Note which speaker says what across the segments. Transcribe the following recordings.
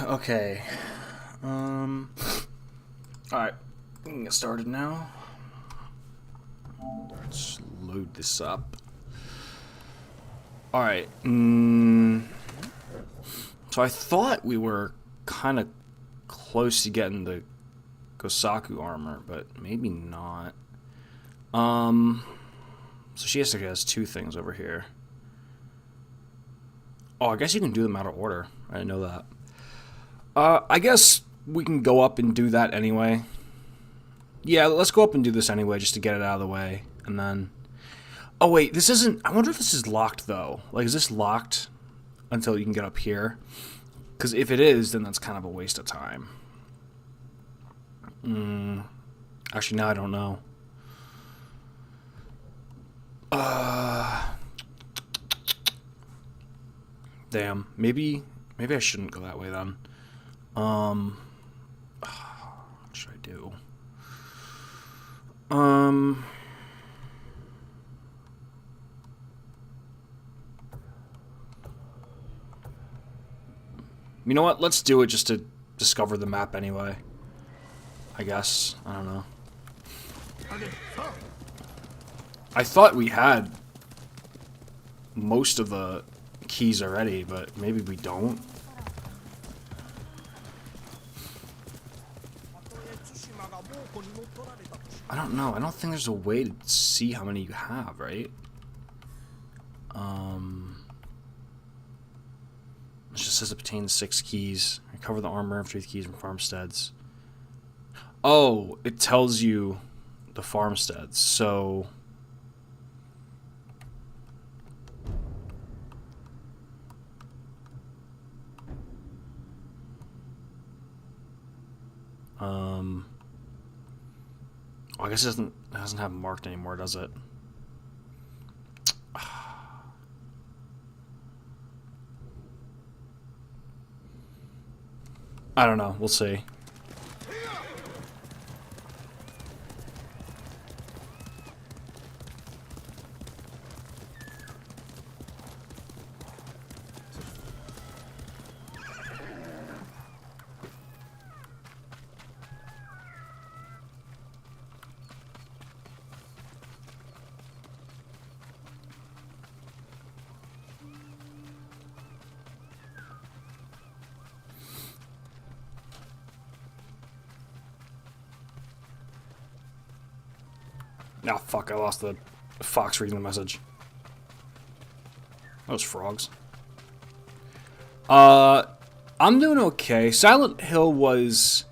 Speaker 1: Okay. Alright. We can get started now. Let's load this up. Alright. So I thought we were kind of close to getting the Gosaku armor, but maybe not. So Shiasuke has two things over here. Oh, I guess you can do them out of order. I didn't know that. I guess we can go up and do that anyway. Yeah, let's go up and do this anyway, just to get it out of the way. And then... Oh, wait, this isn't... I wonder if this is locked, though. Like, is this locked until you can get up here? Because if it is, then that's kind of a waste of time. Actually, now I don't know. Damn. Maybe I shouldn't go that way, then. What should I do? You know what? Let's do it just to discover the map anyway. I guess. I don't know. I thought we had most of the keys already, but maybe we don't. I don't know. I don't think there's a way to see how many you have, right? It just says obtain 6 keys. Recover the armor of 3 keys from farmsteads. Oh, it tells you the farmsteads. So oh, I guess it doesn't have marked anymore, does it? I don't know. We'll see. Oh, fuck, I lost the fox reading the message. Those frogs. I'm doing okay. Silent Hill was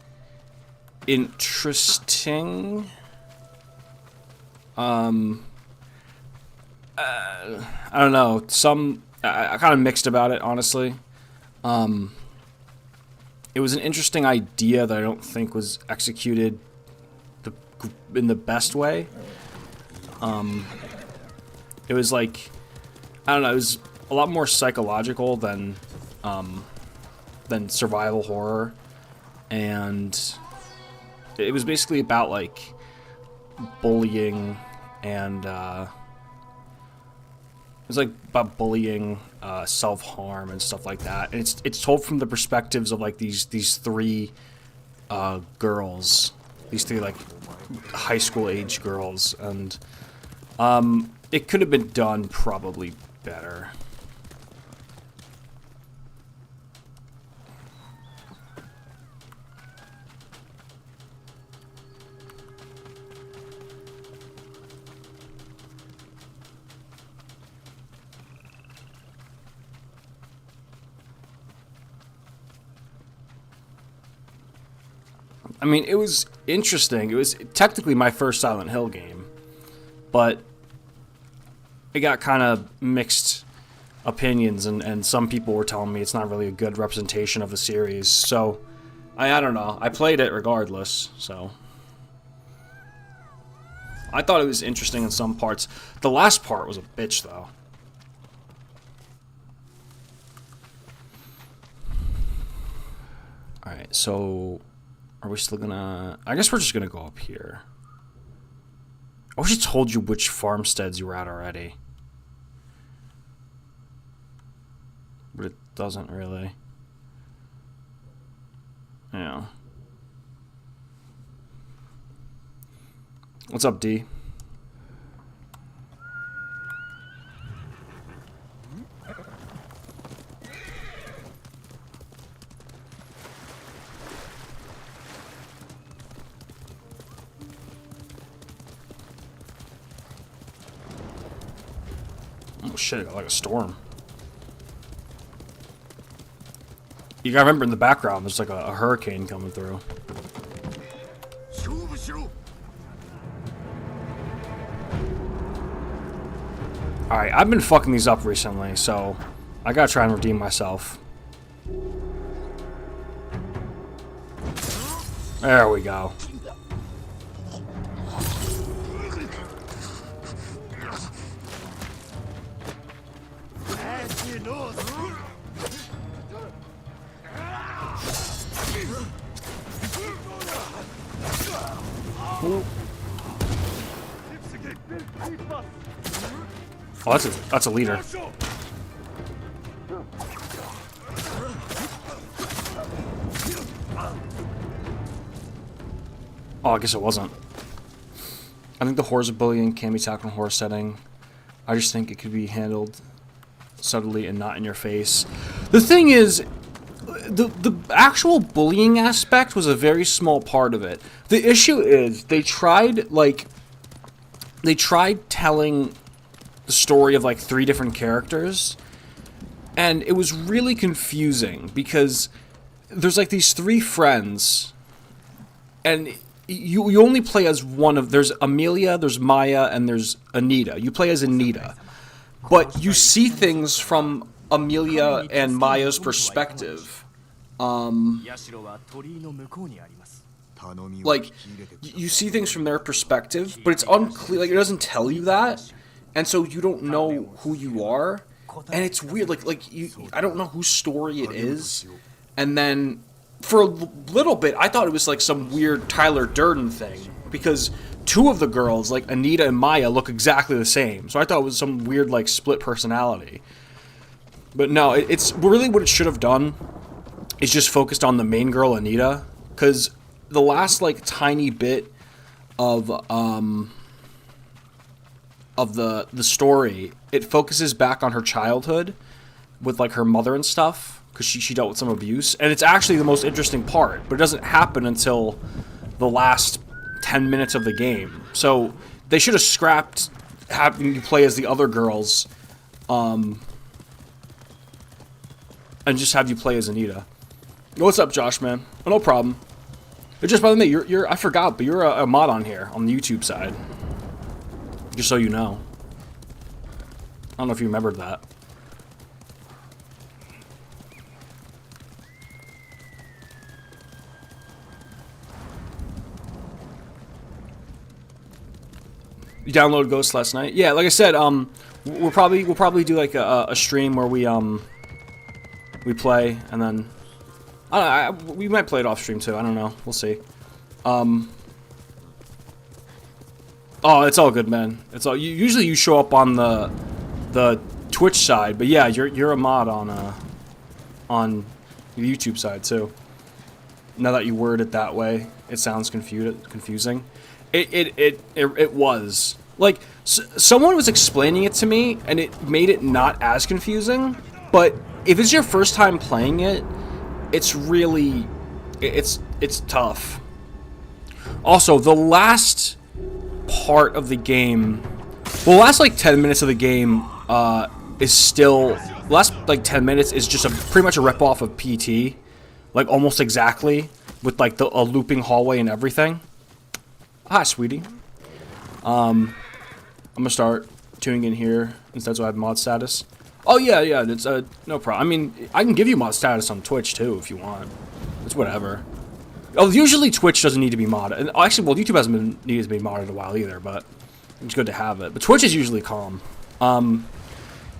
Speaker 1: interesting. I don't know. I kind of mixed about it, honestly. It was an interesting idea that I don't think was executed in the best way. It was like, I don't know, it was a lot more psychological than survival horror, and it was basically about like bullying and It's like about bullying, self-harm, and stuff like that. And it's told from the perspectives of like these three girls, these three like high school age girls, and it could have been done probably better. I mean, it was interesting. It was technically my first Silent Hill game, but it got kind of mixed opinions, and some people were telling me it's not really a good representation of the series. So, I don't know. I played it regardless, so. I thought it was interesting in some parts. The last part was a bitch, though. Alright, so... Are we still gonna... I guess we're just gonna go up here. I wish it told you which farmsteads you were at already. But it doesn't really. Yeah. What's up, D? Oh shit, it got like a storm. You gotta remember in the background there's like a hurricane coming through. Alright, I've been fucking these up recently, so I gotta try and redeem myself. There we go. Oh, that's a leader. Oh, I guess it wasn't. I think the horrors of bullying can be tackled in a horror setting. I just think it could be handled subtly and not in your face. The thing is, the actual bullying aspect was a very small part of it. The issue is they tried telling the story of like 3 different characters, and it was really confusing because there's like these 3 friends, and you only play as one of... There's Amelia, there's Maya, and there's Anita. You play as Anita, but you see things from Amelia and Maya's perspective. Like, you see things from their perspective, but it's unclear, like, it doesn't tell you that, and so you don't know who you are, and it's weird, I don't know whose story it is, and then, for a little bit, I thought it was, like, some weird Tyler Durden thing, because 2 of the girls, like, Anita and Maya, look exactly the same, so I thought it was some weird, like, split personality. But no, it's really what it should have done is just focused on the main girl, Anita, because the last, like, tiny bit of the story, it focuses back on her childhood with, like, her mother and stuff, because she dealt with some abuse, and it's actually the most interesting part, but it doesn't happen until the last 10 minutes of the game. So they should have scrapped having you play as the other girls, and just have you play as Anita. What's up, Josh, man? Oh, no problem. It just bothered me. You're I forgot, but you're a mod on here on the YouTube side. Just so you know. I don't know if you remembered that. You downloaded Ghost last night? Yeah, like I said, we'll probably do like a stream where we play, and then we might play it off stream too. I don't know. We'll see. Oh, it's all good, man. It's all. Usually you show up on the Twitch side, but yeah, you're a mod on the YouTube side too. Now that you word it that way, it sounds confusing. It was like someone was explaining it to me, and it made it not as confusing. But if it's your first time playing it, it's really it's tough. Also, the last part of the game, well, the last like 10 minutes of the game is still, the last like 10 minutes is just pretty much a rip-off of PT, like almost exactly, with like a looping hallway and everything. Hi, sweetie. I'm gonna start tuning in here instead, so I have mod status. Oh yeah, it's no problem. I mean, I can give you mod status on Twitch too if you want. It's whatever. Oh, usually Twitch doesn't need to be modded. And actually, well, YouTube hasn't been needed to be modded in a while either, but it's good to have it. But Twitch is usually calm.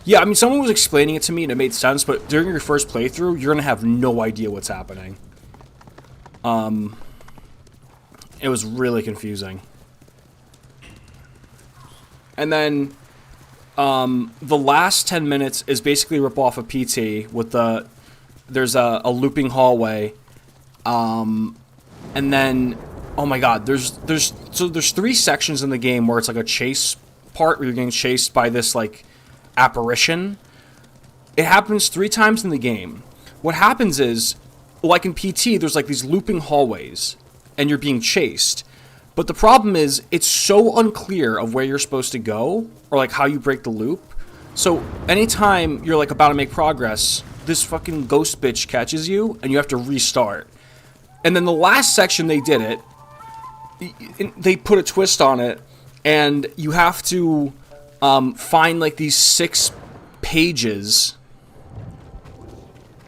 Speaker 1: Yeah, I mean, someone was explaining it to me and it made sense, but during your first playthrough, you're gonna have no idea what's happening. It was really confusing. And then, the last 10 minutes is basically a rip-off of PT with there's a looping hallway. And then, oh my god, there's 3 sections in the game where it's like a chase part where you're getting chased by this like apparition. It happens 3 times in the game. What happens is, like in PT, there's like these looping hallways and you're being chased. But the problem is, it's so unclear of where you're supposed to go or like how you break the loop. So anytime you're like about to make progress, this fucking ghost bitch catches you and you have to restart. And then the last section they did it, they put a twist on it, and you have to find like these 6 pages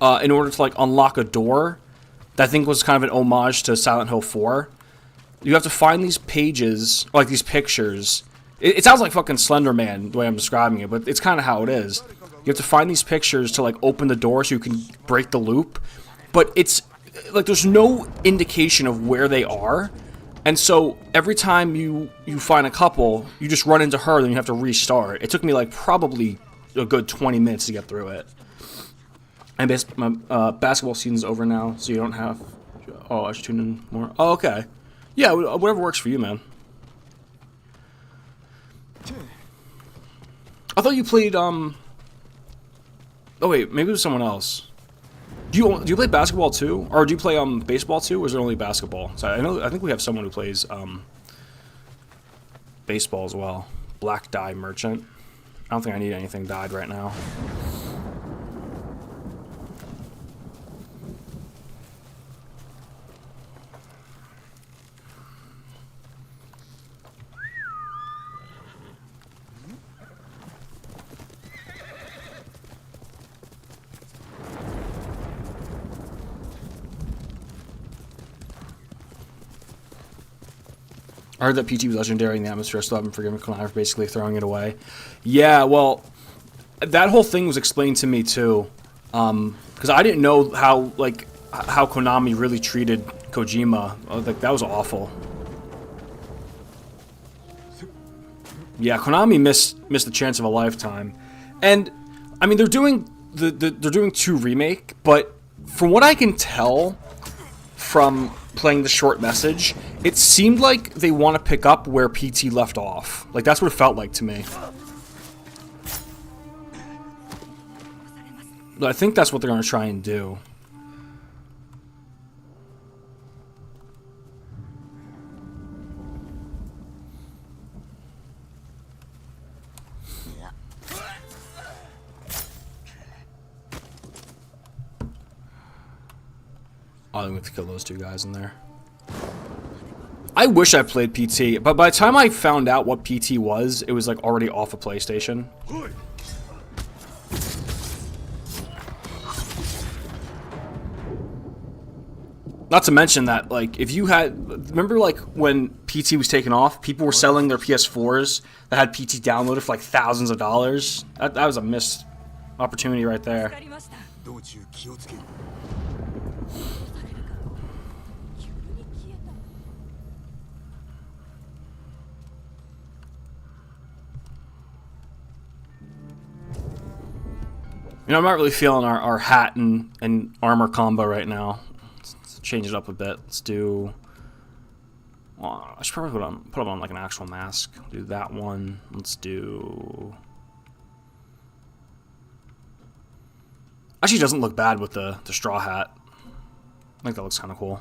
Speaker 1: in order to like unlock a door. That I think was kind of an homage to Silent Hill 4. You have to find these pages, like these pictures. It sounds like fucking Slender Man the way I'm describing it, but it's kind of how it is. You have to find these pictures to like open the door so you can break the loop. But it's like there's no indication of where they are, and so every time you find a couple, you just run into her, then you have to restart. It took me like probably a good 20 minutes to get through it. And my basketball season's over now, so you don't have. Oh, I should tune in more. Oh, okay. Yeah, whatever works for you, man. I thought you played Oh wait, maybe it was someone else. Do you play basketball too, or do you play baseball too, or is it only basketball? So I think we have someone who plays baseball as well. Black dye merchant. I don't think I need anything dyed right now. I heard that PT was legendary in the atmosphere. I still haven't forgiven Konami for basically throwing it away. Yeah, well, that whole thing was explained to me too, because I didn't know how Konami really treated Kojima. Like that was awful. Yeah, Konami missed the chance of a lifetime, and I mean they're doing they're doing 2 remake, but from what I can tell from playing the short message, it seemed like they want to pick up where PT left off. Like, that's what it felt like to me. But I think that's what they're going to try and do. Oh, I'm going to kill those 2 guys in there. I wish I played PT, but by the time I found out what PT was, it was like already off of PlayStation. Not to mention that, like, if you had... Remember, like, when PT was taken off, people were selling their PS4s that had PT downloaded for, like, thousands of dollars? That was a missed opportunity right there. You know, I'm not really feeling our hat and armor combo right now. Let's change it up a bit. Let's do... Well, I should probably put on like an actual mask. Do that one. Let's do... Actually, it doesn't look bad with the straw hat. I think that looks kind of cool.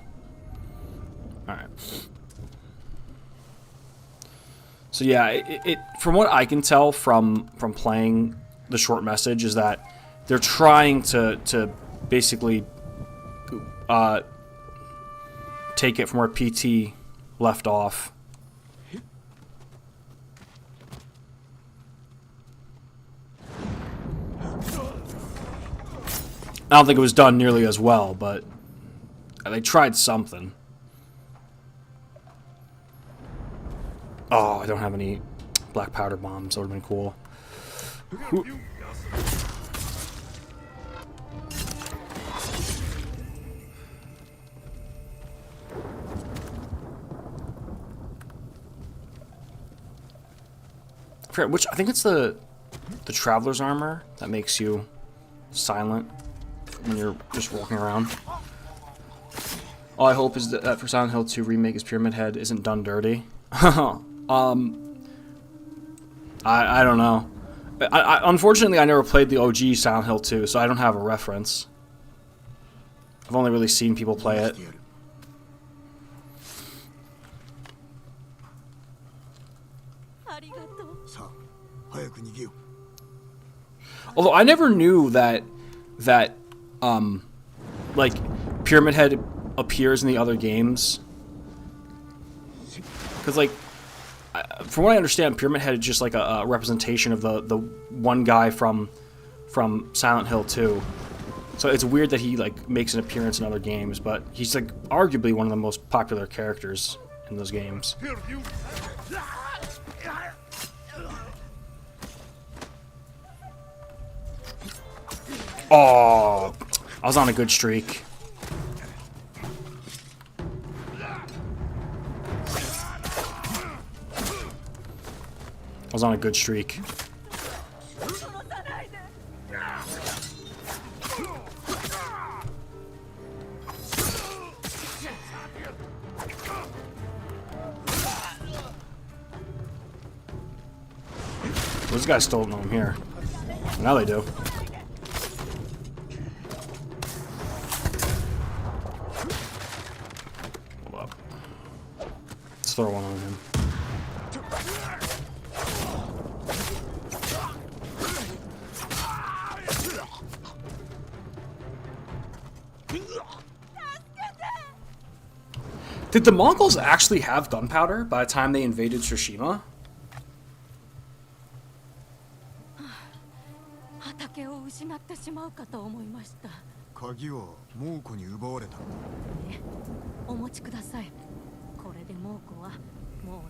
Speaker 1: Alright. So yeah, it from what I can tell from playing the short message is that they're trying to basically take it from where PT left off. I don't think it was done nearly as well, but they tried something. Oh, I don't have any black powder bombs. That would have been cool. I forget which. I think it's the Traveler's Armor that makes you silent when you're just walking around. All I hope is that for Silent Hill 2 Remake, his Pyramid Head isn't done dirty. I don't know. Unfortunately, I never played the OG Silent Hill 2, so I don't have a reference. I've only really seen people play it. Although I never knew that like Pyramid Head appears in the other games, because like from what I understand, Pyramid Head is just like a representation of the one guy from Silent Hill 2. So it's weird that he like makes an appearance in other games, but he's like arguably one of the most popular characters in those games. Oh, I was on a good streak. I was on a good streak. Those guys still don't know I'm here. Now they do. Hold up. Let's throw one on him. Did the Mongols actually have gunpowder by the time they invaded Tsushima?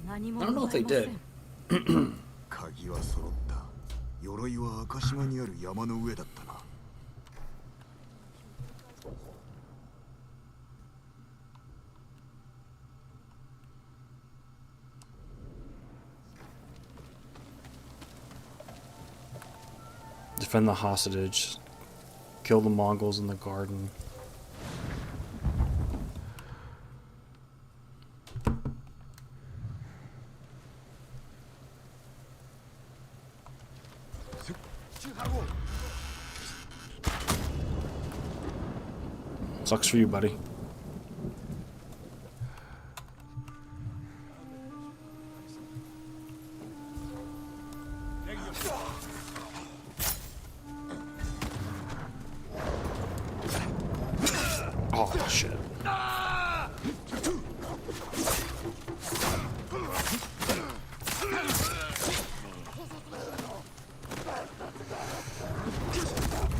Speaker 1: I don't know if they did. Defend the hostage. Kill the Mongols in the garden. Sucks for you, buddy. Oh, shit.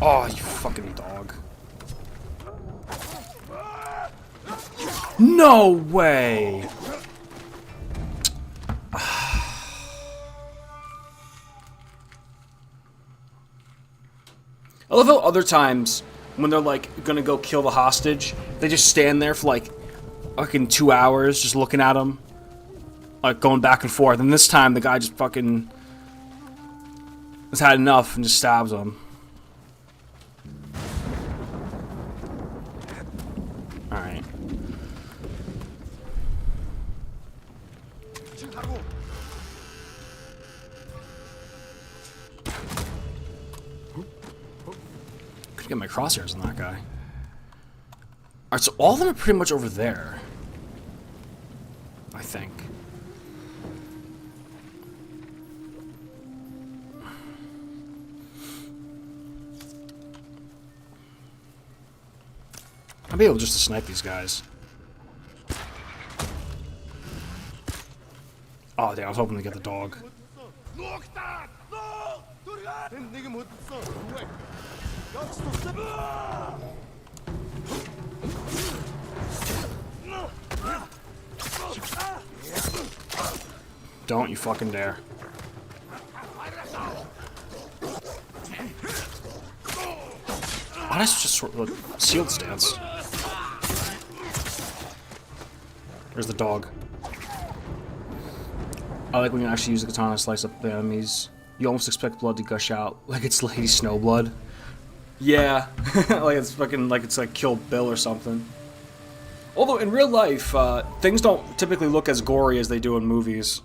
Speaker 1: Oh, you fucking dog. No way! I love how other times, when they're like gonna go kill the hostage, they just stand there for like fucking 2 hours just looking at him, like going back and forth. And this time the guy just fucking has had enough and just stabs him. Alright. Could get my crosshairs on that guy. Alright, so all of them are pretty much over there. I think. I'll be able just to snipe these guys. Oh, damn, I was hoping to get the dog. Don't you fucking dare. Oh, that's just sort of a shield stance. There's the dog. I like when you actually use the katana to slice up the enemies. You almost expect blood to gush out, like it's Lady Snowblood. Yeah, like it's fucking, like it's like Kill Bill or something. Although in real life, things don't typically look as gory as they do in movies.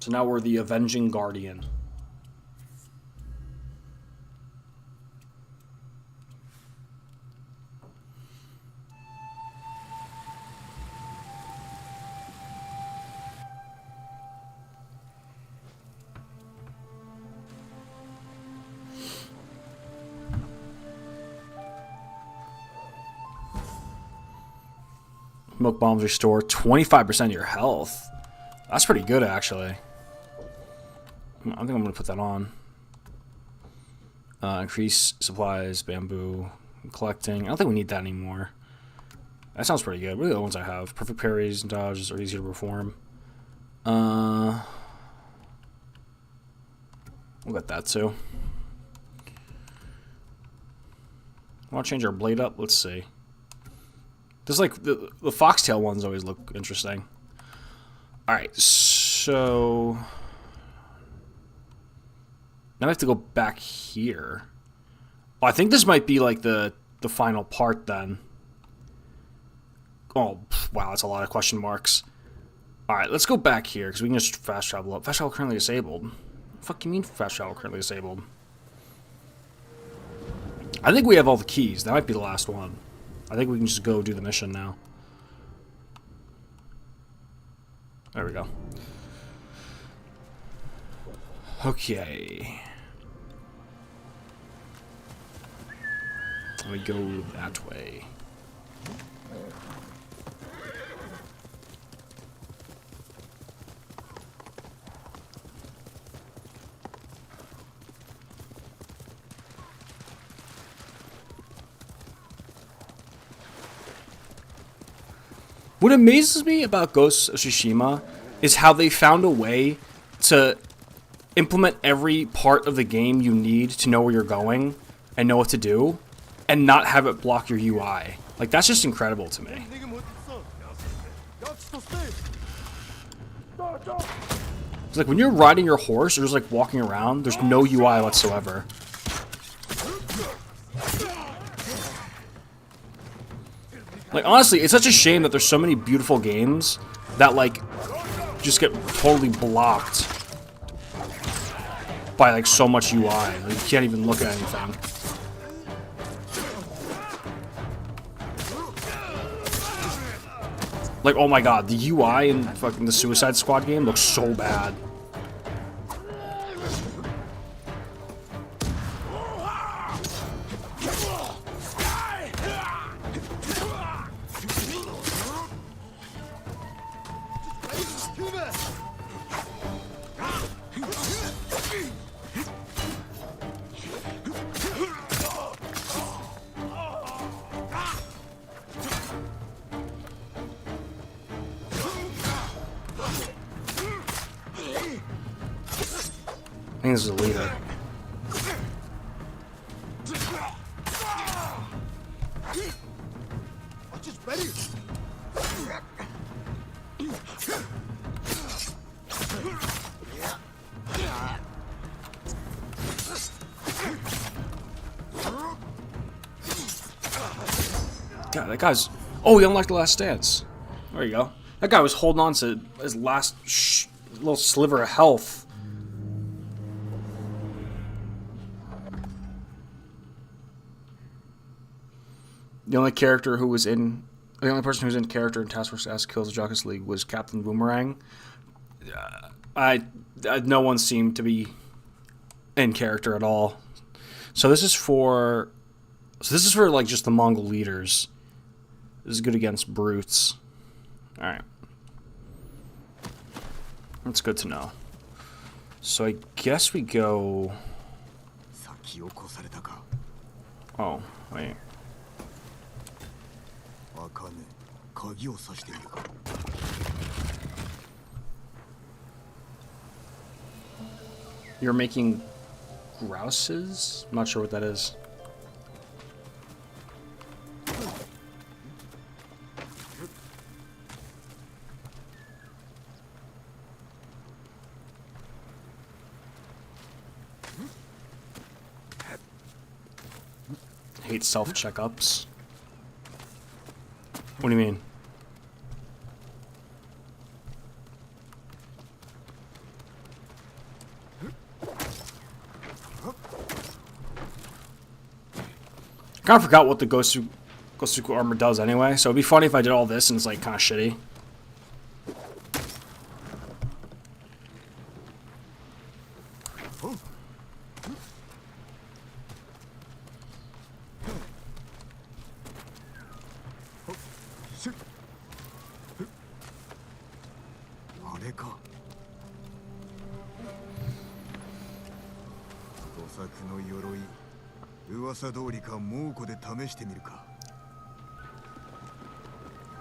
Speaker 1: So now we're the Avenging Guardian. Milk bombs restore 25% of your health. That's pretty good, actually. I think I'm going to put that on. Increase supplies, bamboo, collecting. I don't think we need that anymore. That sounds pretty good. Really, the ones I have. Perfect parries and dodges are easier to perform. We'll get that too. Want to change our blade up? Let's see. There's like the foxtail ones always look interesting. All right, so now I have to go back here. Oh, I think this might be like the final part then. Oh wow, that's a lot of question marks. All right, let's go back here because we can just fast travel up. Fast travel currently disabled. What the fuck you mean fast travel currently disabled? I think we have all the keys. That might be the last one. I think we can just go do the mission now. There we go. Okay. Let me go that way. What amazes me about Ghost of Tsushima is how they found a way to implement every part of the game you need to know where you're going and know what to do, and not have it block your UI. Like, that's just incredible to me. It's like when you're riding your horse or just like walking around, there's no UI whatsoever. Like, honestly, it's such a shame that there's so many beautiful games that, like, just get totally blocked by, like, so much UI. Like, you can't even look at anything. Like, oh my god, the UI in fucking the Suicide Squad game looks so bad. I think this is a leader. God, that guy's... Oh, he unlocked the last dance. There you go. That guy was holding on to his last little sliver of health. The only character who was in... The only person who was in character in Task Force S Kills the Justice League was Captain Boomerang. No one seemed to be in character at all. So this is for... So this is for, like, just the Mongol leaders. This is good against brutes. Alright. That's good to know. So I guess we go... Oh, wait. You're making grouses? I'm not sure what that is. Hate self-checkups. What do you mean? I kind of forgot what the Gosuku armor does anyway, so it'd be funny if I did all this and it's like kind of shitty.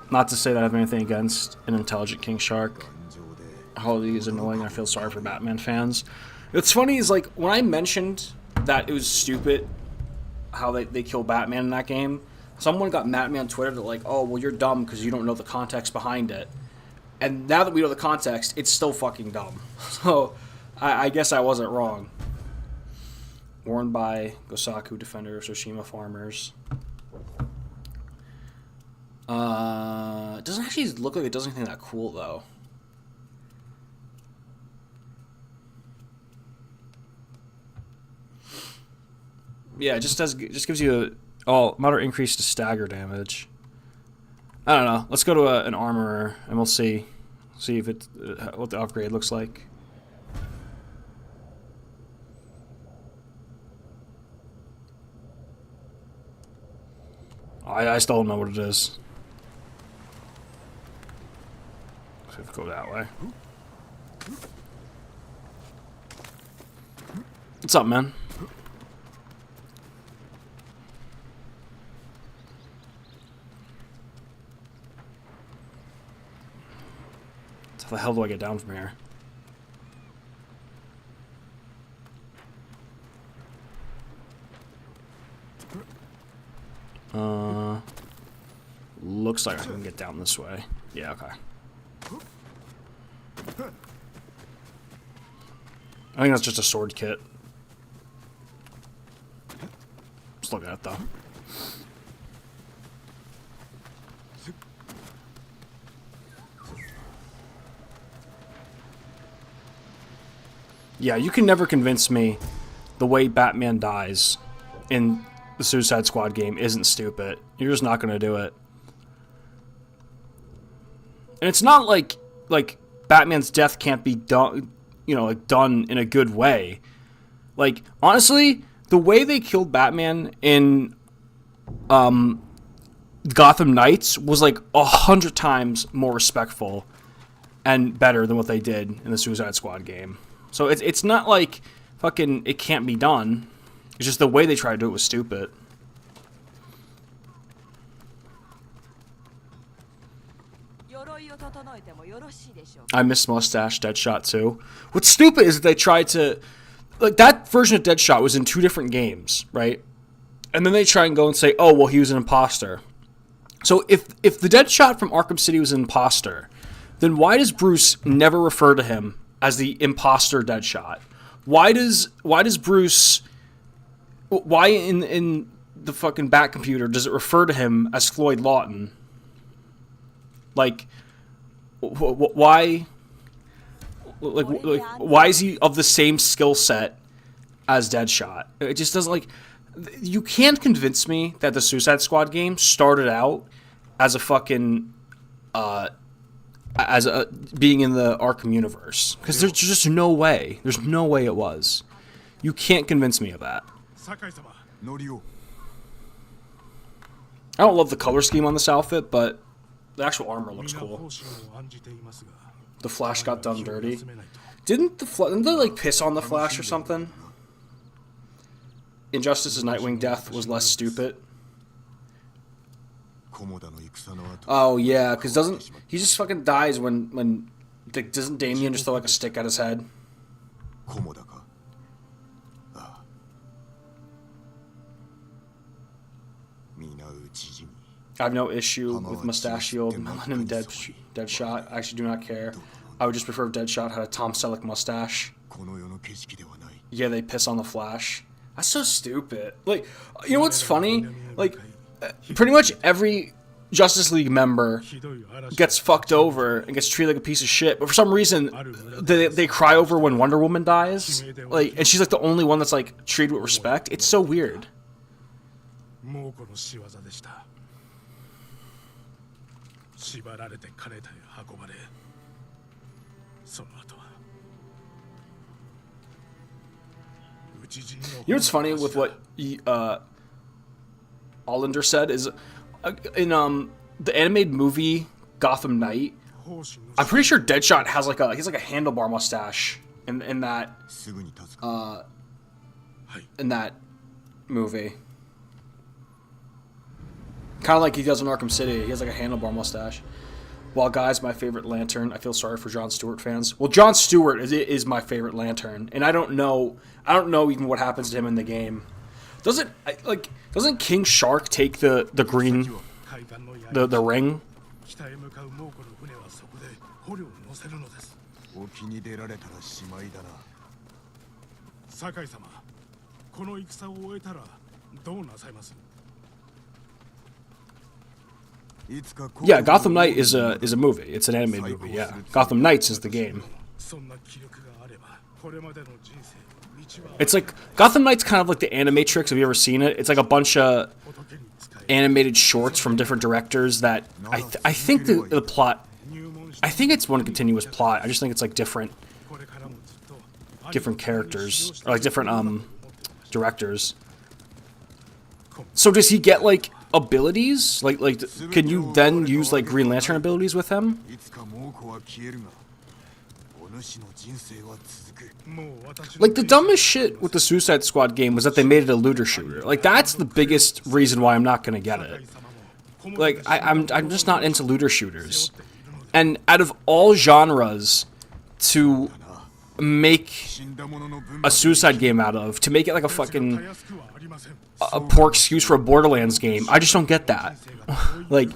Speaker 1: Not to say that I have anything against an intelligent King Shark. Holiday is annoying. I feel sorry for Batman fans. What's funny is, like, when I mentioned that it was stupid how they kill Batman in that game, someone got mad at me on Twitter that, like, oh, well, you're dumb because you don't know the context behind it. And now that we know the context, it's still fucking dumb. So, I guess I wasn't wrong. Worn by Gosaku, Defender of Tsushima Farmers. It doesn't actually look like it does anything that cool, though. Yeah, it just gives you a moderate increase to stagger damage. I don't know. Let's go to an armorer and we'll see if it what the upgrade looks like. I still don't know what it is. So let's go that way. What's up, man? How the hell do I get down from here? Looks like I can get down this way. Yeah, okay. I think that's just a sword kit. Let's look at it, though. Yeah, you can never convince me the way Batman dies in the Suicide Squad game isn't stupid. You're just not going to do it. And it's not like Batman's death can't be done, done in a good way. Like, honestly, the way they killed Batman in Gotham Knights was like 100 times more respectful and better than what they did in the Suicide Squad game. So it's not like fucking it can't be done. It's just the way they tried to do it was stupid. I miss Mustache Deadshot too. What's stupid is that they tried to... Like, that version of Deadshot was in 2 different games, right? And then they try and go and say, oh, well, he was an imposter. So if the Deadshot from Arkham City was an imposter, then why does Bruce never refer to him as the imposter Deadshot? Why does Bruce... Why in the fucking Bat computer does it refer to him as Floyd Lawton? Like, why? Like, why is he of the same skill set as Deadshot? It just doesn't, like, you can't convince me that the Suicide Squad game started out as a fucking being in the Arkham universe, because there's just no way. There's no way it was. You can't convince me of that. I don't love the color scheme on this outfit, but the actual armor looks cool. The Flash got done dirty. Didn't they like piss on the Flash or something? Injustice's Nightwing death was less stupid. Oh yeah, because doesn't he just fucking dies when doesn't Damien just throw like a stick at his head? I have no issue with mustachioed Melanin Deadshot. I actually do not care. I would just prefer if Deadshot had a Tom Selleck mustache. Yeah, they piss on the Flash. That's so stupid. Like, you know what's funny? Like, pretty much every Justice League member gets fucked over and gets treated like a piece of shit, but for some reason they cry over when Wonder Woman dies. Like, and she's like the only one that's like treated with respect. It's so weird. You know what's funny with what Allender said is in the animated movie Gotham Knight, I'm pretty sure Deadshot has like a handlebar mustache in that movie. Kind of like he does in Arkham City. He has like a handlebar mustache. Well, guys, my favorite Lantern. I feel sorry for Jon Stewart fans. Well, Jon Stewart is my favorite Lantern, and I don't know even what happens to him in the game. Doesn't King Shark take the green the ring? Yeah, Gotham Knight is a movie. It's an animated movie. Yeah, Gotham Knights is the game. It's like Gotham Knight's kind of like the Animatrix. Have you ever seen it? It's like a bunch of animated shorts from different directors that I think the plot. I think it's one continuous plot. I just think it's like different characters or like different directors. So does he get like abilities? Like can you then use like Green Lantern abilities with him? Like the dumbest shit with the Suicide Squad game was that they made it a looter shooter. Like that's the biggest reason why I'm not gonna get it. Like I'm just not into looter shooters. And out of all genres to make a Suicide game out of, to make it like a fucking a poor excuse for a Borderlands game, I just don't get that. Like,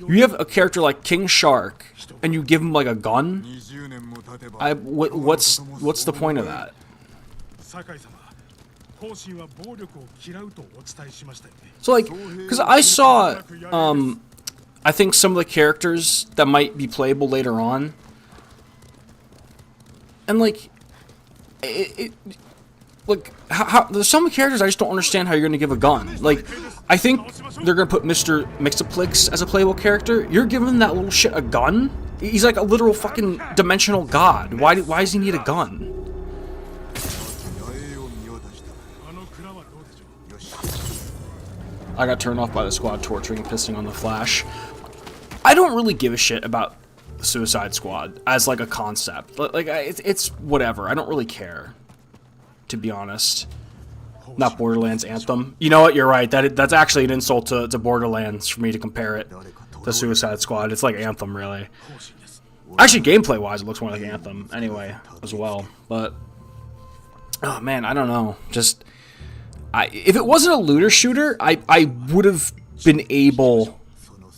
Speaker 1: you have a character like King Shark, and you give him like a gun. What's the point of that? So like, because I saw, I think some of the characters that might be playable later on, and like, like, how there's some characters I just don't understand how you're gonna give a gun. Like, I think they're gonna put Mr. Mixaplix as a playable character. You're giving that little shit a gun? He's like a literal fucking dimensional god. Why does he need a gun? I got turned off by the squad torturing and pissing on the Flash. I don't really give a shit about Suicide Squad as like a concept. Like it's whatever. I don't really care, to be honest. Not Borderlands Anthem. You know what? You're right. That's actually an insult to Borderlands for me to compare it to Suicide Squad. It's like Anthem, really. Actually, gameplay-wise, it looks more like Anthem anyway, as well. But oh man, I don't know. Just if it wasn't a looter shooter, I would have been able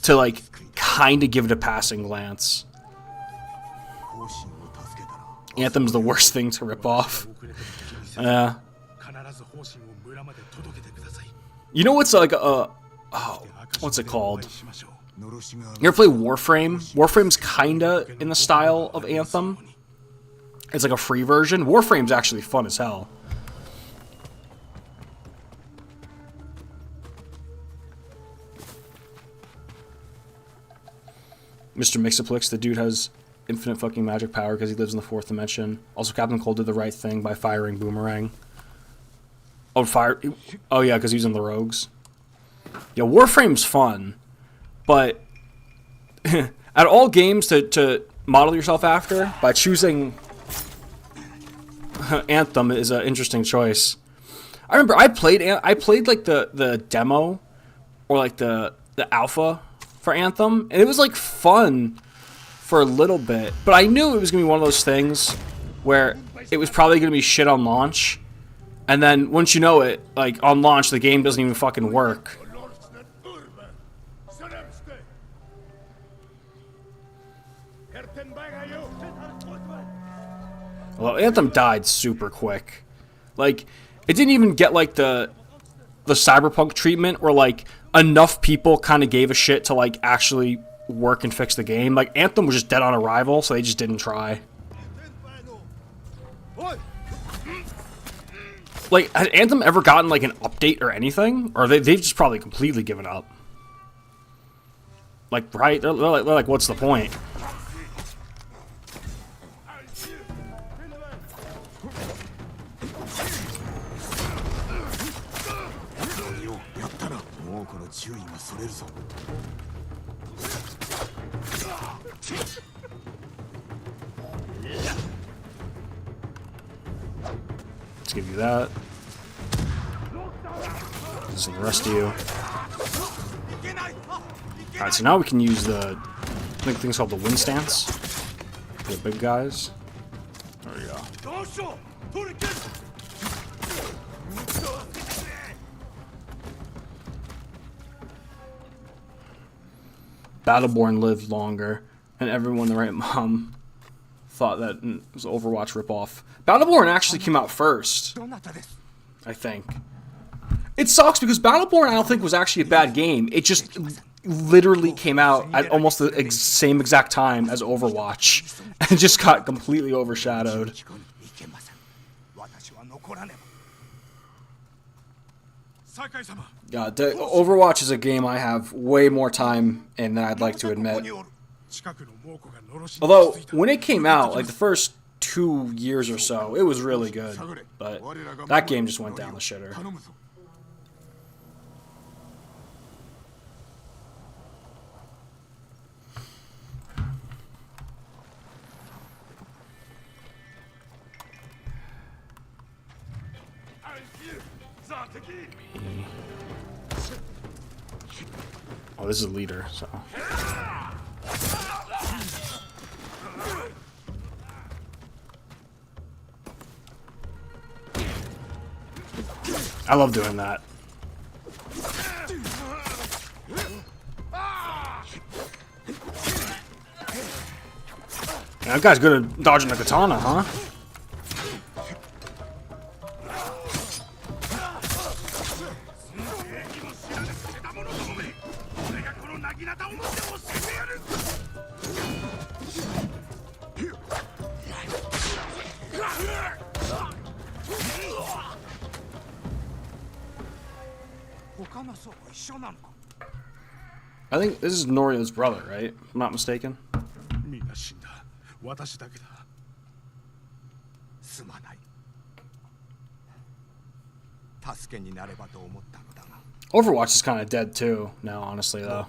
Speaker 1: to like kind of give it a passing glance. Anthem's the worst thing to rip off. You know what's like a oh, what's it called? You ever play Warframe? Warframe's kinda in the style of Anthem. It's like a free version. Warframe's actually fun as hell. Mr. Mixaplix, the dude has infinite fucking magic power because he lives in the 4th dimension. Also, Captain Cold did the right thing by firing Boomerang. Oh, oh yeah, because he's in the Rogues. Yeah, Warframe's fun, but at all games to model yourself after, by choosing Anthem is an interesting choice. I remember I played like the demo or like the alpha for Anthem, and it was like fun for a little bit, but I knew it was gonna be one of those things where it was probably gonna be shit on launch, and then once you know it, like on launch the game doesn't even fucking work. Well, Anthem died super quick. Like, it didn't even get like the Cyberpunk treatment where like enough people kind of gave a shit to like actually work and fix the game. Like, Anthem was just dead on arrival, so they just didn't try. Like, has Anthem ever gotten like an update or anything? Or they've just probably completely given up. Like, right? They're like, what's the point? Let's give you that. This is the rest of you. Alright, so now we can use the, I think things called the wind stance. The big guys. There we go. Battleborn lived longer, and everyone the right mom thought that it was an Overwatch ripoff. Battleborn actually came out first, I think. It sucks because Battleborn I don't think was actually a bad game. It just literally came out at almost the same exact time as Overwatch, and it just got completely overshadowed. Yeah, Overwatch is a game I have way more time in than I'd like to admit. Although, when it came out, like the first 2 years or so, it was really good. But that game just went down the shitter. Oh, this is a leader, so. I love doing that. That guy's good at dodging the katana, huh? I think this is Norio's brother, right? If I'm not mistaken. Overwatch is kind of dead too now, honestly, though.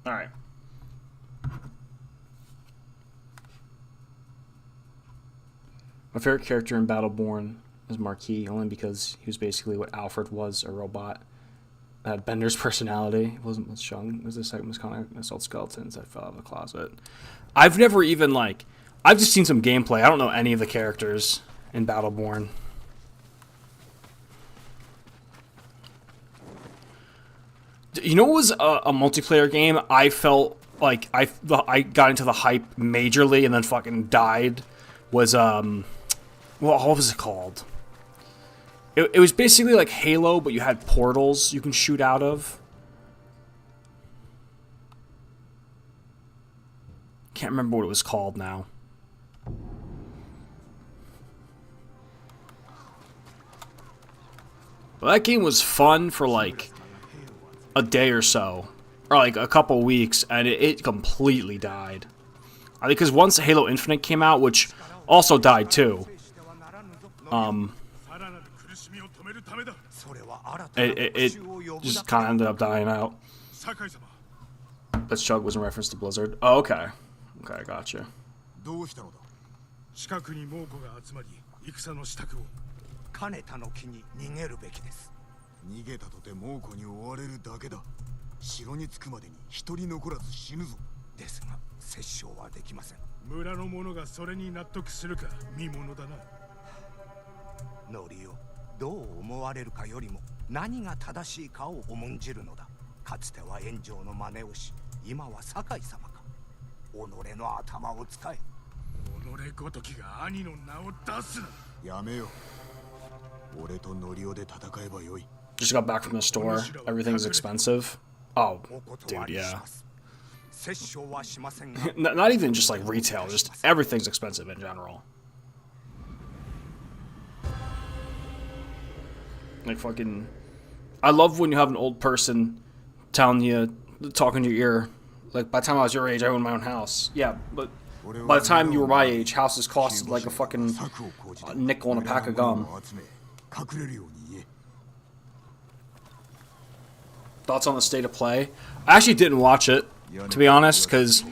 Speaker 1: Alright. My favorite character in Battleborn is Marquis, only because he was basically what Alfred was, a robot. That had Bender's personality. It wasn't with Shung. It was the second was kind of assault skeletons that fell out of the closet. I've never even, like... I've just seen some gameplay. I don't know any of the characters in Battleborn. You know what was a multiplayer game I felt like I got into the hype majorly and then fucking died? Was, well, what was it called? It was basically like Halo, but you had portals you can shoot out of. Can't remember what it was called now. But that game was fun for like a day or so, or like a couple weeks, and it completely died. I think because once Halo Infinite came out, which also died too, it just kind of ended up dying out. That Chug was in reference to Blizzard. Oh, okay. Okay, I gotcha.
Speaker 2: かねたの木に逃げるべきです。逃げたとて猛虎に追われるだけだ。城に着くまでに一人残らず死ぬぞ。ですが、殺傷はできません。村の者がそれに納得するか見ものだな。ノリオ、どう思われるかよりも何が正しいかを重んじるのだ。かつては炎上の真似をし、今は堺様か。己の頭を使え。己ごときが兄の名を出すな。やめよ。
Speaker 1: Just got back from the store. Everything's expensive. Oh, dude, yeah. Not even just like retail, just everything's expensive in general. Like fucking... I love when you have an old person telling you, talking to your ear. Like, by the time I was your age, I owned my own house. Yeah, but by the time you were my age, houses costed like a fucking nickel and a pack of gum. Thoughts on the state of play? I actually didn't watch it, to be honest, because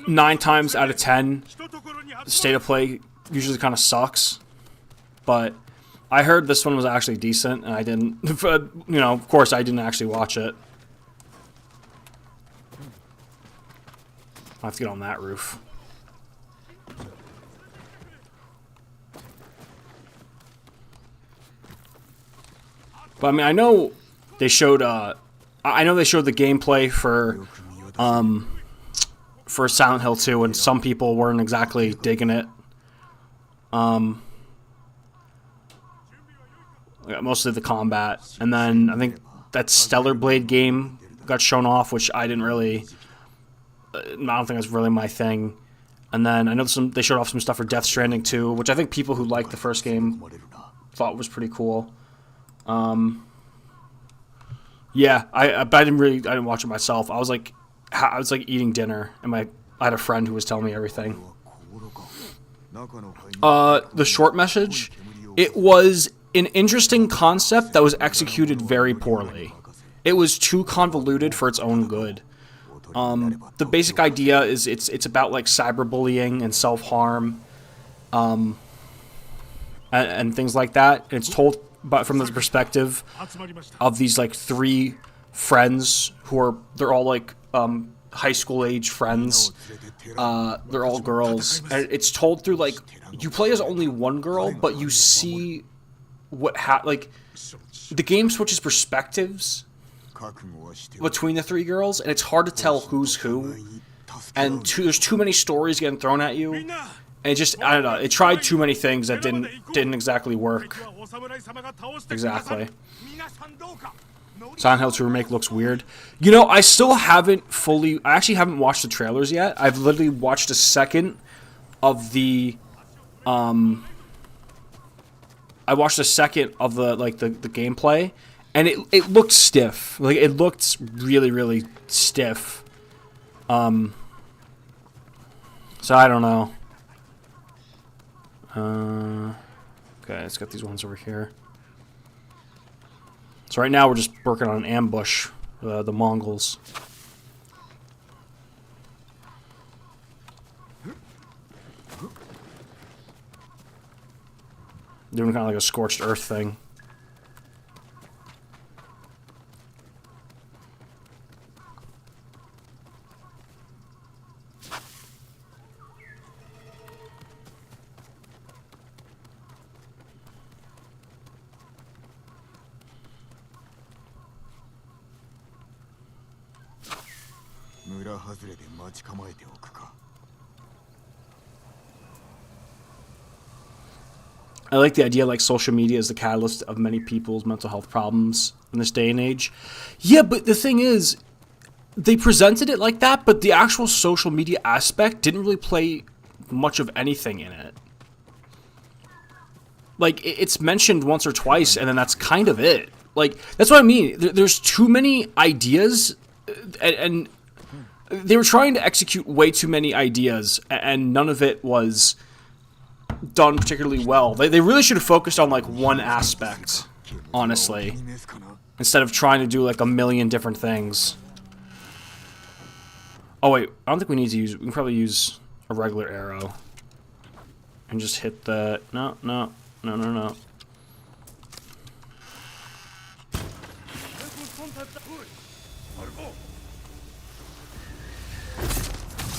Speaker 1: 9 times out of 10, the state of play usually kind of sucks. But I heard this one was actually decent, and I didn't, you know, of course I didn't actually watch it. I'll have to get on that roof. But I mean, I know they showed. I know they showed the gameplay for Silent Hill 2, and some people weren't exactly digging it. Mostly the combat, and then I think that Stellar Blade game got shown off, which I didn't really. I don't think that's really my thing. And then I know they showed off some stuff for Death Stranding 2, which I think people who liked the first game thought was pretty cool. Yeah, but I didn't watch it myself. I was like eating dinner, and I had a friend who was telling me everything. The short message, it was an interesting concept that was executed very poorly. It was too convoluted for its own good. The basic idea is it's about like cyberbullying and self-harm, and things like that. And it's told from the perspective of these like 3 friends they're all like high school age friends. They're all girls, and it's told through like you play as only one girl, but you see like the game switches perspectives between the 3 girls, and it's hard to tell who's who. And there's too many stories getting thrown at you. And it just, I don't know, it tried too many things that didn't exactly work. Exactly. Silent Hill 2 Remake looks weird. You know, I actually haven't watched the trailers yet. I've literally watched a second of the, I watched a second of the gameplay, and it looked stiff. Like, it looked really, really stiff. So I don't know. Okay, let's get these ones over here. So right now we're just working on an ambush, the Mongols. Doing kind of like a scorched earth thing. I like the idea like social media is the catalyst of many people's mental health problems in this day and age. Yeah, but the thing is, they presented it like that, but the actual social media aspect didn't really play much of anything in it. Like, it's mentioned once or twice, and then that's kind of it. Like, that's what I mean. There's too many ideas, and they were trying to execute way too many ideas, and none of it was done particularly well. They really should have focused on like one aspect, honestly, instead of trying to do like a million different things. Oh wait, I don't think we need to use. We can probably use a regular arrow and just hit the. No.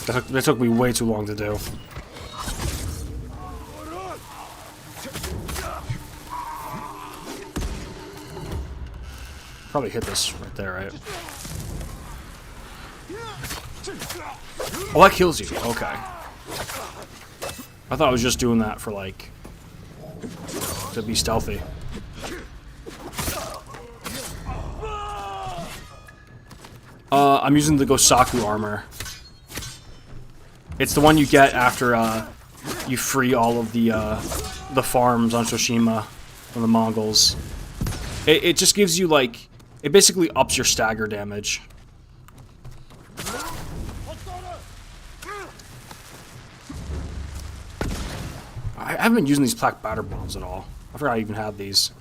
Speaker 1: That took me way too long to do. Probably hit this right there, right? Oh, that kills you. Okay. I thought I was just doing that for, like, to be stealthy. I'm using the Gosaku armor. It's the one you get after, you free all of the farms on Tsushima from the Mongols. It just gives you, like... It basically ups your stagger damage. I haven't been using these plaque batter bombs at all. I forgot I even had these.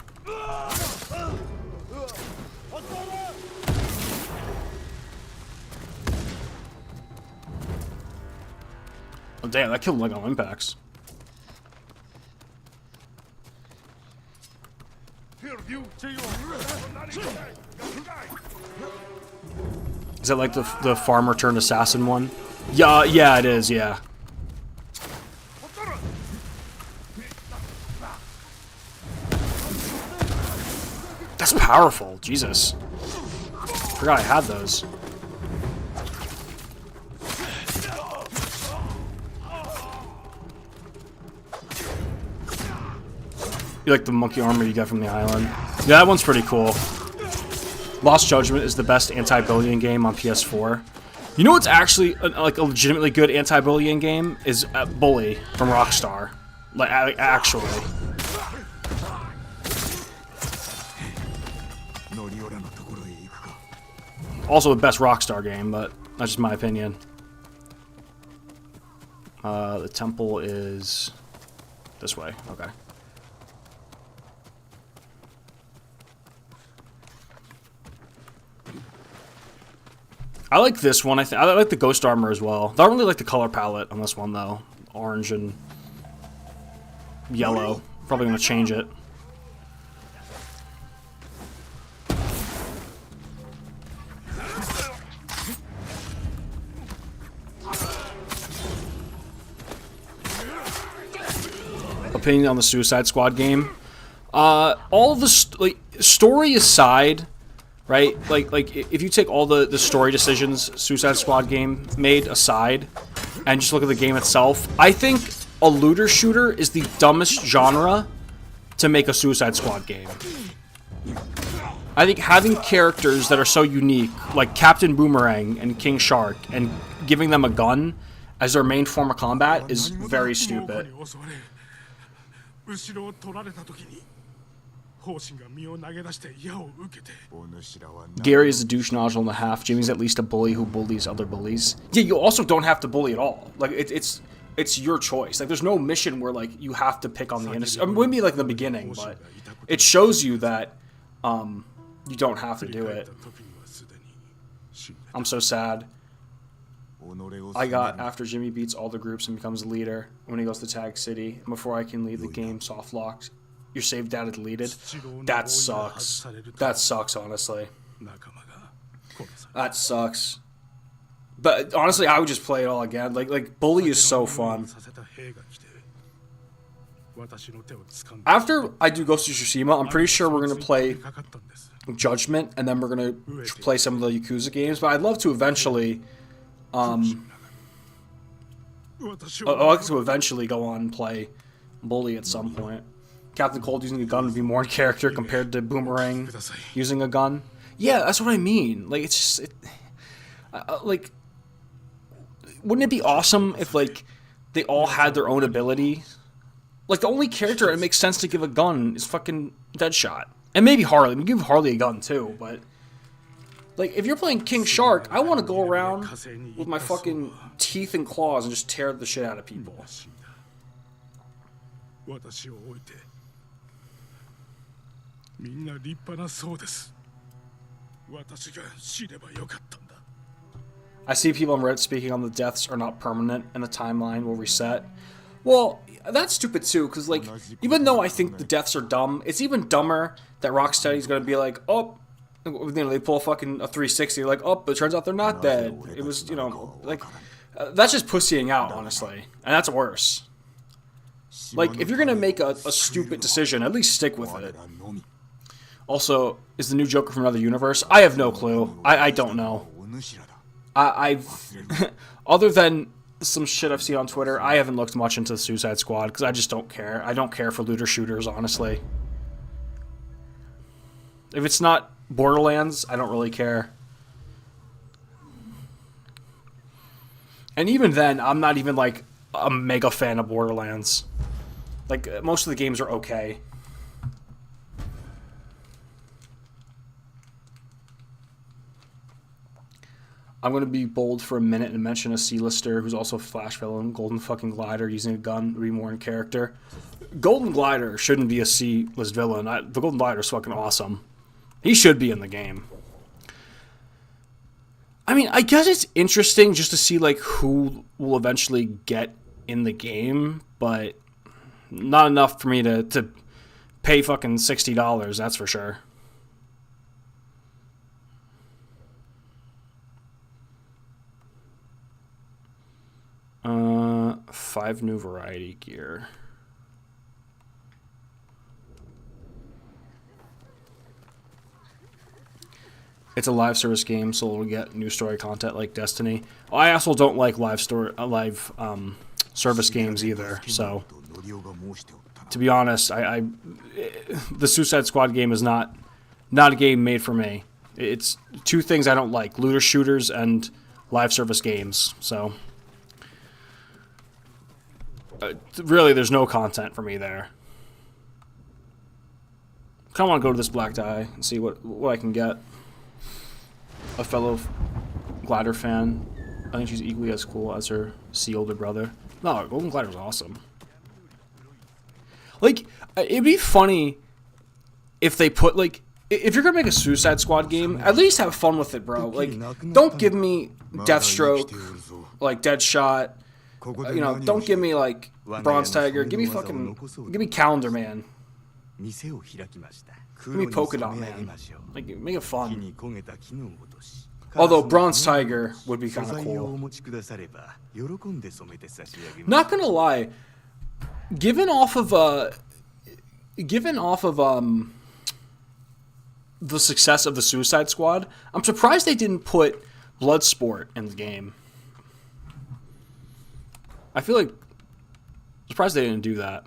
Speaker 1: Oh damn, that killed him like on impacts. Is that like the farmer turned assassin one? Yeah, it is, yeah. That's powerful, Jesus. Forgot I had those. You like the monkey armor you got from the island? Yeah, that one's pretty cool. Lost Judgment is the best anti-bullying game on PS4. You know what's actually like a legitimately good anti-bullying game is Bully from Rockstar. Like actually. Also the best Rockstar game, but that's just my opinion. The temple is this way. Okay. I like this one. I like the ghost armor as well. I don't really like the color palette on this one though. Orange and yellow. Probably gonna change it. Opinion on the Suicide Squad game. All the story aside. Right? Like if you take all the story decisions Suicide Squad game made aside and just look at the game itself, I think a looter shooter is the dumbest genre to make a Suicide Squad game. I think having characters that are so unique, like Captain Boomerang and King Shark, and giving them a gun as their main form of combat is very stupid. Gary is a douche nozzle and a half. Jimmy's at least a bully who bullies other bullies. Yeah, you also don't have to bully at all. Like it's your choice. Like there's no mission where like you have to pick on the innocent. I mean, maybe like in the beginning, but it shows you that you don't have to do it. I'm so sad. I got after Jimmy beats all the groups and becomes a leader when he goes to Tag City. And before I can leave the game soft locked. your save data deleted. That sucks. That sucks, honestly. That sucks. But honestly, I would just play it all again. Like Bully is so fun. After I do Ghost of Tsushima, I'm pretty sure we're gonna play Judgment, and then we're gonna play some of the Yakuza games. But I'd love to eventually, I'd like to eventually go on and play Bully at some point. Captain Cold using a gun would be more in character compared to Boomerang using a gun. Yeah, that's what I mean. Like, it's just, like, wouldn't it be awesome if, like, they all had their own ability? Like, the only character it makes sense to give a gun is fucking Deadshot. And maybe Harley. We give Harley a gun, too, but... Like, if you're playing King Shark, I want to go around with my fucking teeth and claws and just tear the shit out of people. I see people on Reddit speaking on the deaths are not permanent and the timeline will reset. Well, that's stupid too, because, like, even though I think the deaths are dumb, it's even dumber that Rocksteady's going to be like, oh, you know, they pull a 360, like, oh, but it turns out they're not dead. It was, you know, like, that's just pussying out, honestly. And that's worse. Like, if you're going to make a stupid decision, at least stick with it. Also, is the new Joker from another universe? I have no clue. I don't know. I've... other than some shit I've seen on Twitter, I haven't looked much into the Suicide Squad, because I just don't care. I don't care for looter shooters, honestly. If it's not Borderlands, I don't really care. And even then, I'm not even, like, a mega fan of Borderlands. Like, most of the games are okay. I'm going to be bold for a minute and mention a C-lister who's also a Flash villain, Golden fucking Glider, using a gun to be more in character. Golden Glider shouldn't be a C-list villain. The Golden Glider's fucking awesome. He should be in the game. I mean, I guess it's interesting just to see, like, who will eventually get in the game, but not enough for me to pay fucking $60, that's for sure. Five new variety gear. It's a live service game, so it'll get new story content like Destiny. I also don't like live service games either. So, to be honest, the Suicide Squad game is not a game made for me. It's two things I don't like: looter shooters and live service games. So, really, there's no content for me there. I kind of want to go to this Black Die and see what I can get. A fellow Glider fan. I think she's equally as cool as her C older brother. No, Golden Glider's awesome. Like, it'd be funny if they put, like, if you're gonna make a Suicide Squad game, at least have fun with it, bro. Like, don't give me Deathstroke, like Deadshot. You know, don't give me, like, Bronze Tiger. Give me Calendar Man. Give me Polka Dot Man. Like, make it fun. Although Bronze Tiger would be kind of cool. Not gonna lie, given off of the success of the Suicide Squad, I'm surprised they didn't put Bloodsport in the game. I feel like I'm surprised they didn't do that.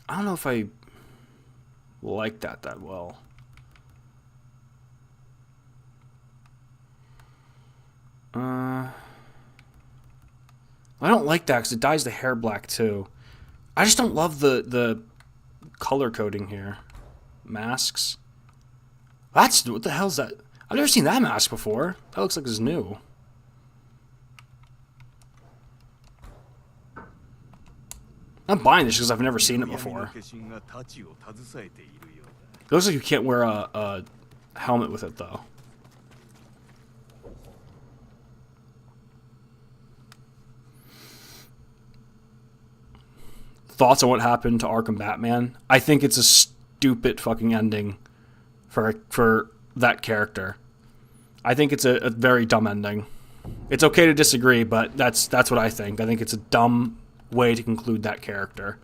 Speaker 1: I don't know if I like that well. I don't like that because it dyes the hair black too. I just don't love the color coding here. Masks. What the hell is that? I've never seen that mask before. That looks like it's new. I'm buying this because I've never seen it before. It looks like you can't wear a helmet with it, though. thoughts on what happened to Arkham Batman. I think it's a stupid fucking ending for that character. I think it's a very dumb ending. It's okay to disagree, but that's what I think. I think it's a dumb way to conclude that character.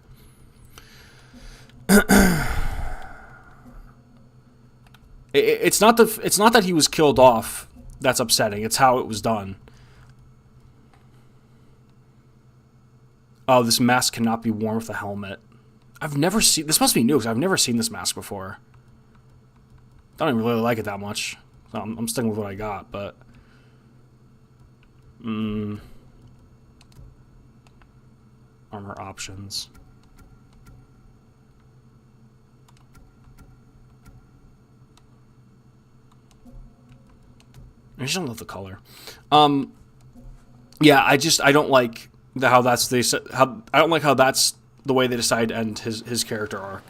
Speaker 1: It's not that he was killed off that's upsetting. It's how it was done. Oh, this mask cannot be worn with a helmet. I've never seen... This must be new, because I've never seen this mask before. I don't even really like it that much. So I'm sticking with what I got, but... Armor options. I just don't love the color. Yeah, I don't like how that's I don't like how that's the way they decided to end his character arc.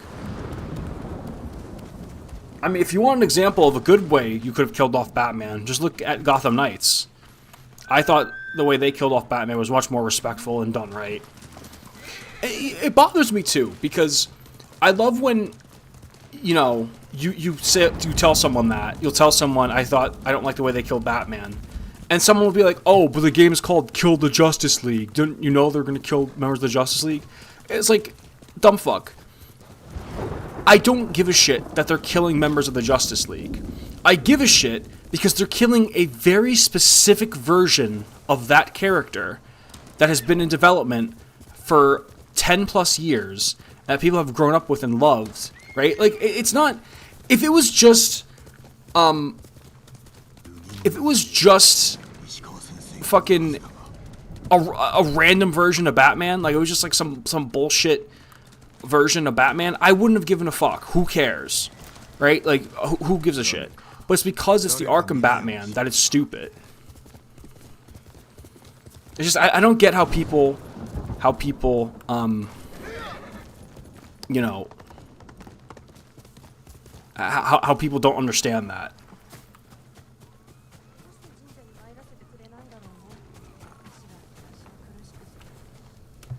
Speaker 1: I mean, if you want an example of a good way you could have killed off Batman, just look at Gotham Knights. I thought the way they killed off Batman was much more respectful and done right. It bothers me too, because I love when, you know, you tell someone that. You'll tell someone, I don't like the way they killed Batman. And someone will be like, oh, but the game is called Kill the Justice League. Didn't you know they're going to kill members of the Justice League? It's like, dumb fuck. I don't give a shit that they're killing members of the Justice League. I give a shit because they're killing a very specific version of that character that has been in development for 10 plus years that people have grown up with and loved, right? Like, it's not... If it was just fucking a random version of Batman, like it was just like some bullshit version of Batman, I wouldn't have given a fuck. Who cares? Right? Like, who gives a shit? But it's because it's the Arkham Batman that it's stupid. It's just, I don't get how people, you know, how people don't understand that.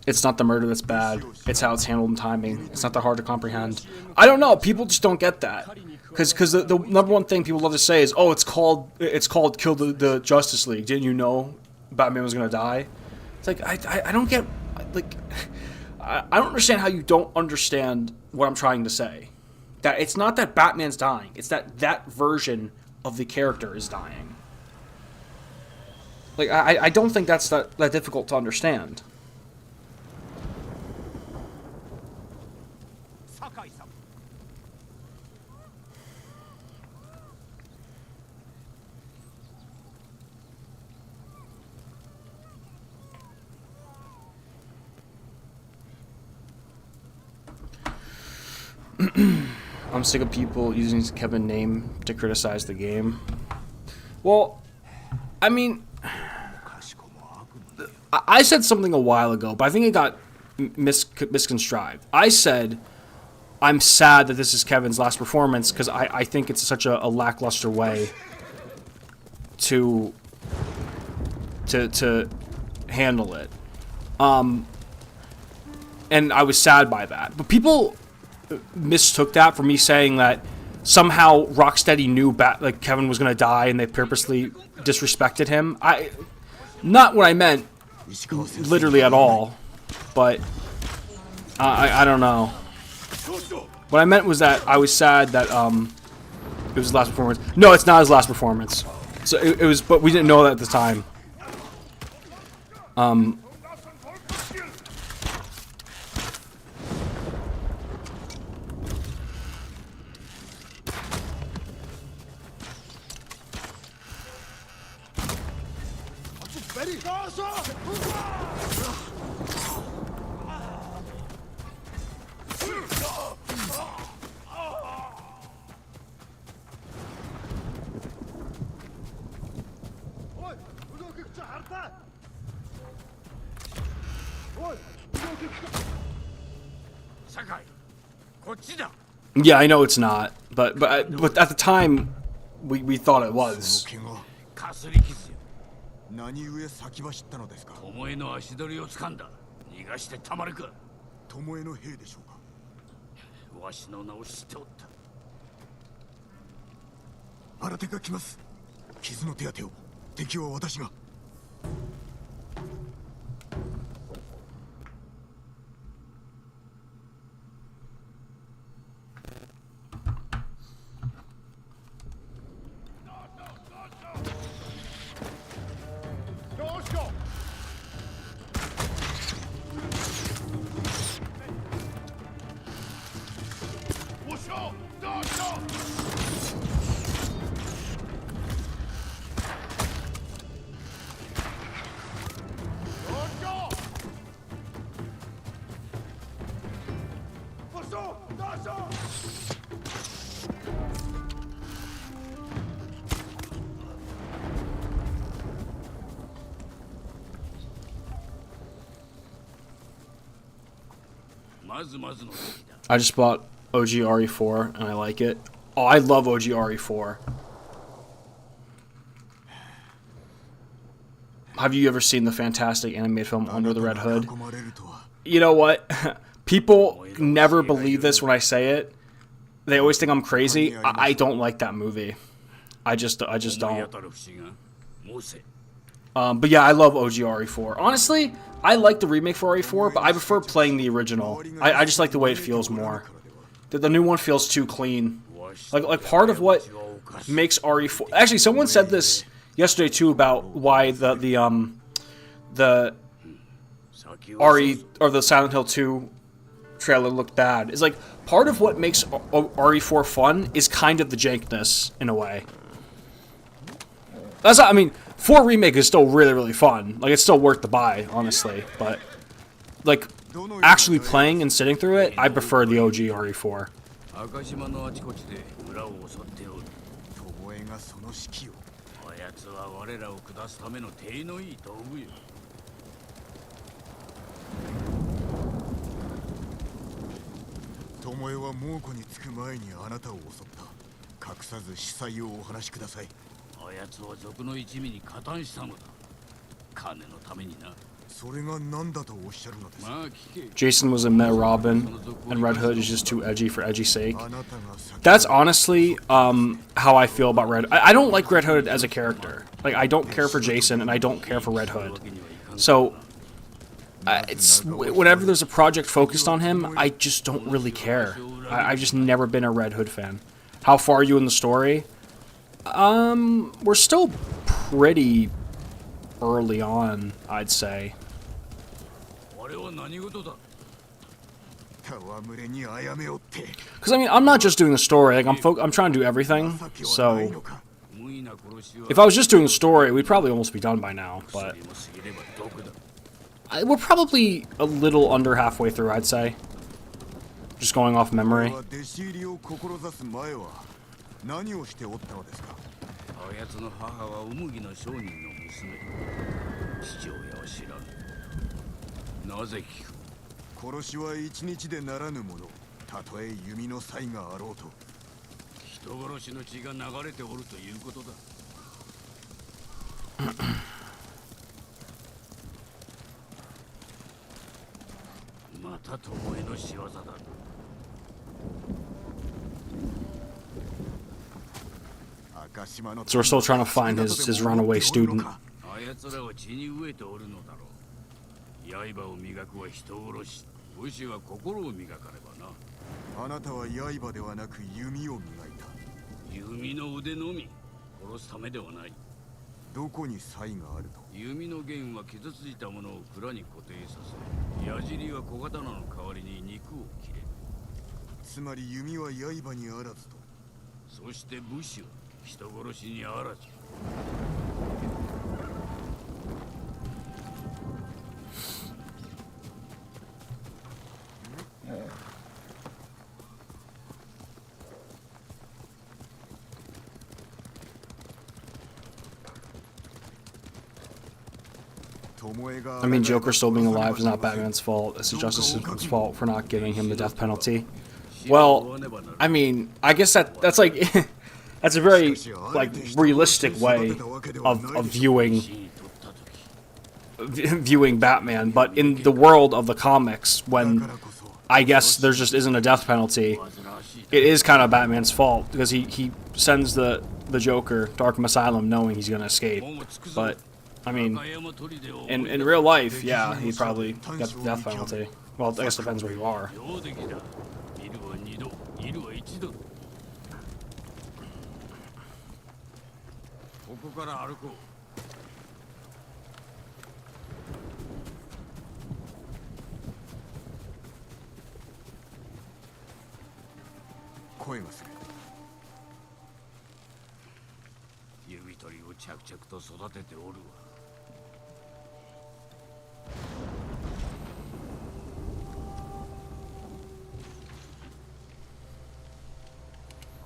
Speaker 1: It's not the murder that's bad. It's how it's handled in timing. It's not that hard to comprehend. I don't know. People just don't get that. Because the number one thing people love to say is, oh, it's called Kill the Justice League. Didn't you know Batman was going to die? It's like, I don't get... Like, I don't understand how you don't understand what I'm trying to say. That it's not that Batman's dying. It's that version of the character is dying. Like, I don't think that's that difficult to understand. I'm sick of people using Kevin's name to criticize the game. Well, I mean, I said something a while ago, but I think it got misconstrued. I said, I'm sad that this is Kevin's last performance because I think it's such a lackluster way to handle it. And I was sad by that. But people mistook that for me saying that somehow Rocksteady knew Kevin was going to die and they purposely disrespected him. Not what I meant literally at all, but I don't know. What I meant was that I was sad that it was his last performance. No, it's not his last performance. So it was, but we didn't know that at the time. Yeah, I know it's not, but at the time, we thought it was.
Speaker 2: 何故先走ったのですか。巴の足取りを掴んだ。逃がしてたまるか。巴の兵でしょうか。
Speaker 3: わしの名を知っておった。
Speaker 2: 新手が来ます。傷の手当てを。敵は私が。
Speaker 1: I just bought OG RE4 and I like it. Oh, I love OG RE4. Have you ever seen the fantastic animated film Under the Red Hood? You know what? People never believe this when I say it. They always think I'm crazy. I don't like that movie. I just don't. But yeah, I love OG RE4. Honestly, I like the remake for RE4, but I prefer playing the original. I just like the way it feels more. The new one feels too clean. Like part of what makes RE4. Actually, someone said this yesterday too about why the RE or the Silent Hill 2 trailer looked bad. Is like part of what makes RE4 fun is kind of the jankness in a way. That's not, I mean, 4 remake is still really fun. Like it's still worth the buy, honestly. But like actually playing and sitting through it, I prefer the OG RE4.
Speaker 2: 巴は猛虎に着く前にあなたを襲った。隠さず司祭をお話しください。
Speaker 3: あやつは賊の一味に加担したのだ。金のためにな。
Speaker 2: それが何だとおっしゃるのです。
Speaker 3: まあ聞け。
Speaker 1: Jason was a meta Robin, and Red Hood is just too edgy for edgy's sake. That's honestly how I feel about Red. I don't like Red Hood as a character. Like I don't care for Jason, and I don't care for Red Hood. So it's whenever there's a project focused on him, I just don't really care. I've just never been a Red Hood fan. How far are you in the story? We're still pretty early on, I'd say. Because I mean, I'm not just doing the story. Like I'm trying to do everything. So if I was just doing the story, we'd probably almost be done by now. But we're probably a little under halfway through, I'd say. Just going off memory.
Speaker 2: 何をしておったのですか。
Speaker 3: あやつの母はお麦の商人の娘。父親は知らぬ。なぜ聞く。
Speaker 2: 殺しは一日でならぬもの。たとえ弓の才があろうと。
Speaker 3: 人殺しの血が流れておるということだ。また巴の仕業だ。
Speaker 1: So we're still trying to find his runaway student.
Speaker 3: あやつらは血に飢えておるのだろう。刃を磨くは人殺し。武士は心を磨かねばな。
Speaker 2: あなたは刃ではなく弓を磨いた。
Speaker 3: 弓の腕のみ。殺すためではない。
Speaker 2: どこに才があると。
Speaker 3: 弓の弦は傷ついたものを蔵に固定させ、矢尻は小刀の代わりに肉を切れる。
Speaker 2: つまり弓は刃にあらずと。
Speaker 3: そして武士は人殺しにあらず。
Speaker 1: I mean, Joker still being alive is not Batman's fault. It's the Justice's fault for not giving him the death penalty. Well, I mean, I guess that's like that's a very like realistic way of viewing Batman. But in the world of the comics, when I guess there just isn't a death penalty. It is kind of Batman's fault because he sends the Joker to Arkham Asylum knowing he's gonna escape. But I mean, in real life, yeah, he probably got the death penalty. Well, I guess it depends where you are.
Speaker 3: ここから歩こう。
Speaker 2: 声がする。
Speaker 3: 指取りを着々と育てておるわ。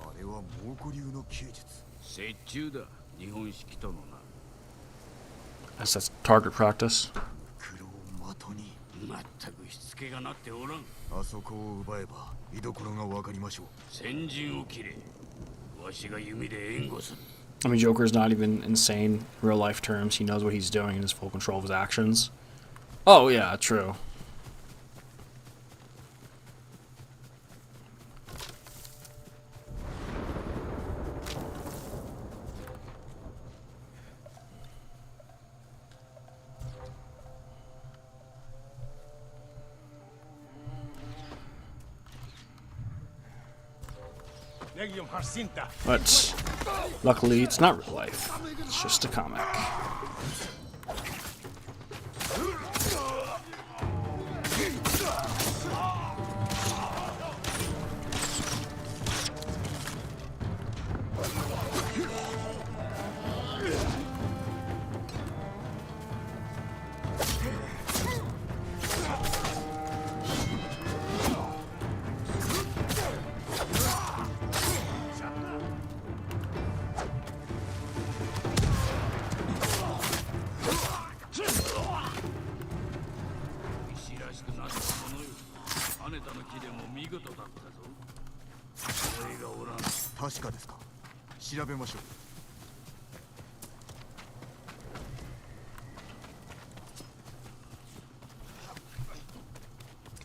Speaker 2: あれは猛虎流の剣術。
Speaker 3: 折衷だ。日本式とのな。
Speaker 1: That's target practice.
Speaker 2: 黒を的に。
Speaker 3: まったくしつけがなっておらん。
Speaker 2: あそこを奪えば居所がわかりましょう。
Speaker 3: 先陣を切れ。わしが弓で援護する。
Speaker 1: I mean, Joker's not even insane in real life terms. He knows what he's doing and has full control of his actions. Oh, yeah, true. But luckily, it's not real life. It's just a comic.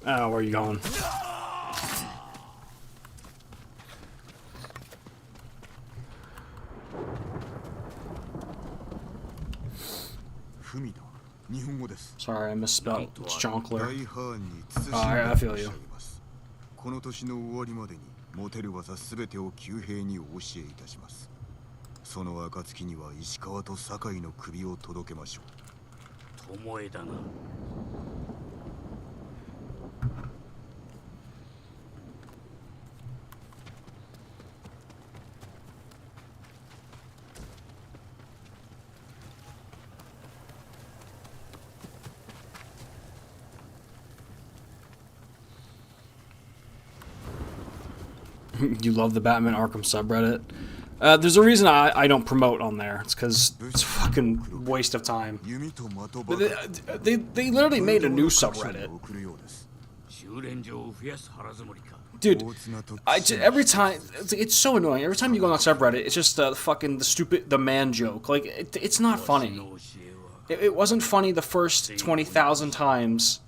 Speaker 1: Oh, where are you going? Sorry, I misspelled. It's Jonkler. I feel you.
Speaker 2: この年の終わりまでに持てる技すべてを旧兵にお教えいたします。その暁には石川と酒井の首を届けましょう。
Speaker 3: 巴だな。
Speaker 1: You love the Batman Arkham subreddit. There's a reason I don't promote on there. It's because it's a fucking waste of time. They literally made a new subreddit. Dude, every time it's so annoying. Every time you go on that subreddit, it's just the man joke. Like it's not funny. It wasn't funny the first 20,000 times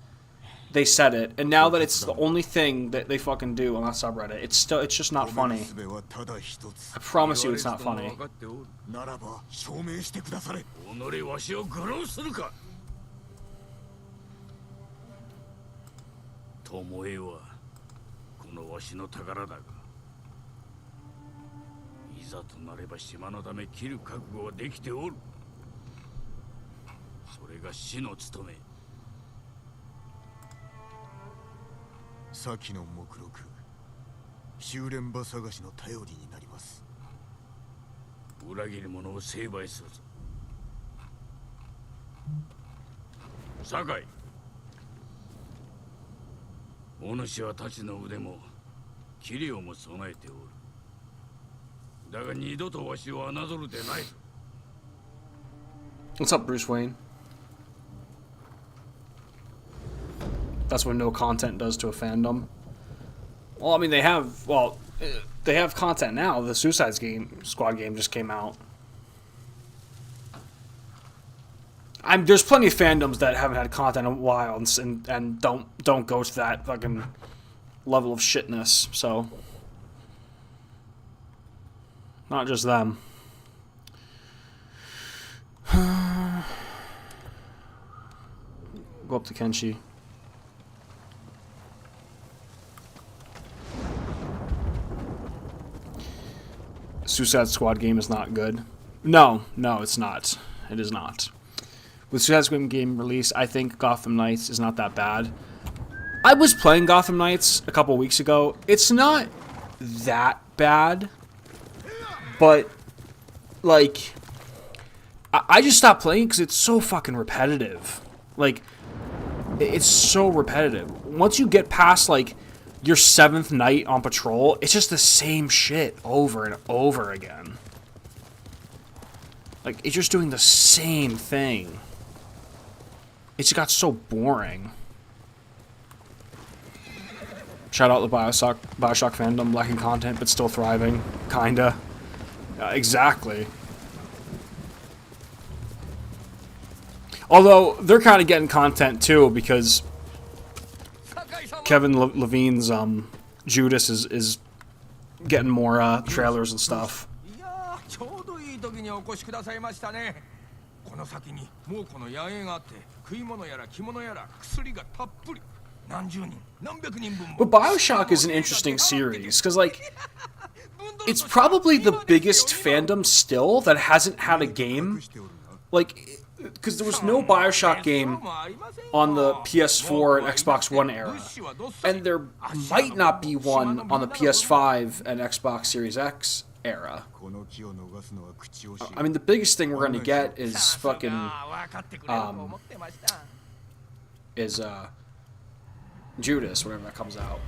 Speaker 1: they said it, and now that it's the only thing that they fucking do on that subreddit, it's just not funny. I promise you, it's not funny.
Speaker 2: ならば証明してくだされ。
Speaker 3: 己わしを愚弄するか。巴はこのわしの宝だが、いざとなれば島のため切る覚悟はできておる。それが死の務め。
Speaker 2: 先の目録、修練場探しの頼りになります。
Speaker 3: 裏切り者を成敗するぞ。酒井、お主は太刀の腕も器量も備えておる。だが二度とわしを侮るでないぞ。
Speaker 1: What's up, Bruce Wayne? That's what no content does to a fandom. Well, I mean, they have content now. The Suicide Squad game just came out. There's plenty of fandoms that haven't had content in a while and don't go to that fucking level of shitness, so not just them. Go up to Kenshi. Suicide Squad game is not good. No, it's not. It is not. With Suicide Squad game release, I think Gotham Knights is not that bad. I was playing Gotham Knights a couple weeks ago. It's not that bad, but like I just stopped playing because it's so fucking repetitive. Like, it's so repetitive. Once you get past like your 7th night on patrol, it's just the same shit over and over again. Like, it's just doing the same thing. It just got so boring. Shout out the Bioshock fandom, lacking content but still thriving. Kinda. Exactly. Although, they're kind of getting content too, because Kevin Levine's Judas is getting more trailers and stuff. But Bioshock is an interesting series, because, like, it's probably the biggest fandom still that hasn't had a game. Like, because there was no Bioshock game on the PS4 and Xbox One era. And there might not be one on the PS5 and Xbox Series X era. I mean, the biggest thing we're going to get is fucking... Judas, whenever that comes out.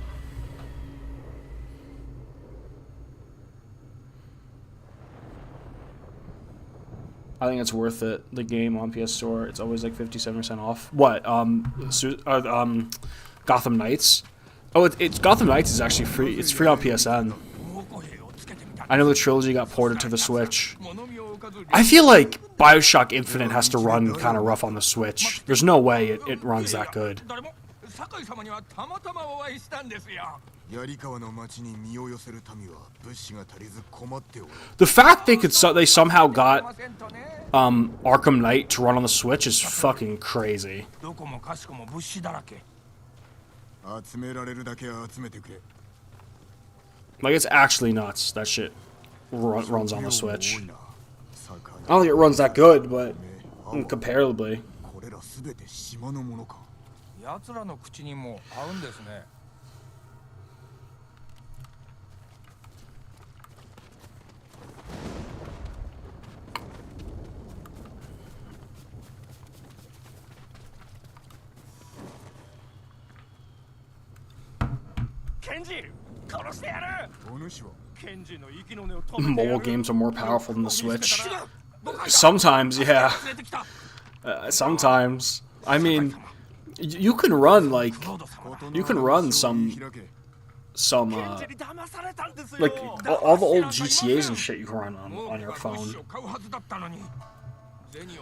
Speaker 1: I think it's worth it. The game on PS Store, it's always like 57% off. What? Gotham Knights? Oh, it's Gotham Knights is actually free. It's free on PSN. I know the trilogy got ported to the Switch. I feel like Bioshock Infinite has to run kind of rough on the Switch. There's no way it runs that good. The fact they somehow got Arkham Knight to run on the Switch is fucking crazy. Like, it's actually nuts that shit runs on the Switch. I don't think it runs that good, but comparably. Mobile games are more powerful than the Switch. Sometimes, yeah. Sometimes. I mean, you can run, like, some like, all the old GTAs and shit you can run on your phone.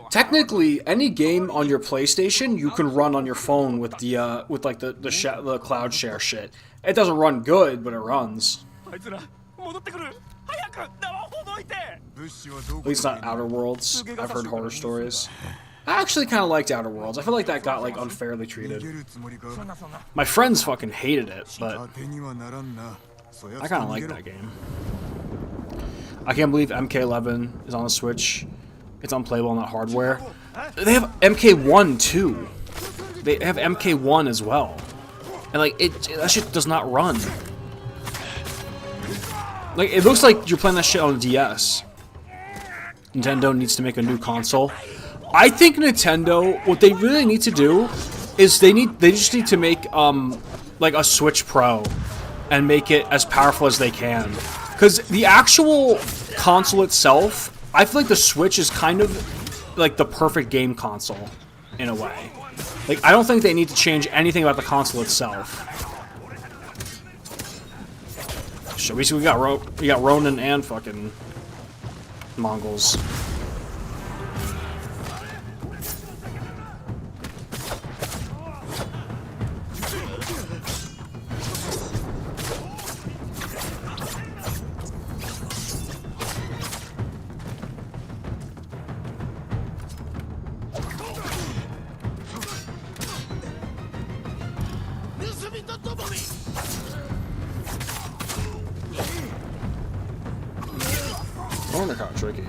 Speaker 1: Technically, any game on your PlayStation you can run on your phone with the like the cloud share shit. It doesn't run good, but it runs. At least not Outer Worlds. I've heard horror stories. I actually kind of liked Outer Worlds. I feel like that got, like, unfairly treated. My friends fucking hated it, but I kind of like that game. I can't believe MK11 is on the Switch. It's unplayable on that hardware. They have MK1 too. They have MK1 as well, and like that shit does not run. Like, it looks like you're playing that shit on a DS. Nintendo needs to make a new console. I think Nintendo, what they really need to do is they just need to make like a Switch Pro and make it as powerful as they can. Because the actual console itself, I feel like the Switch is kind of like the perfect game console in a way. Like, I don't think they need to change anything about the console itself. Shit, we got Ronin and fucking Mongols. Oh, they're kind of tricky.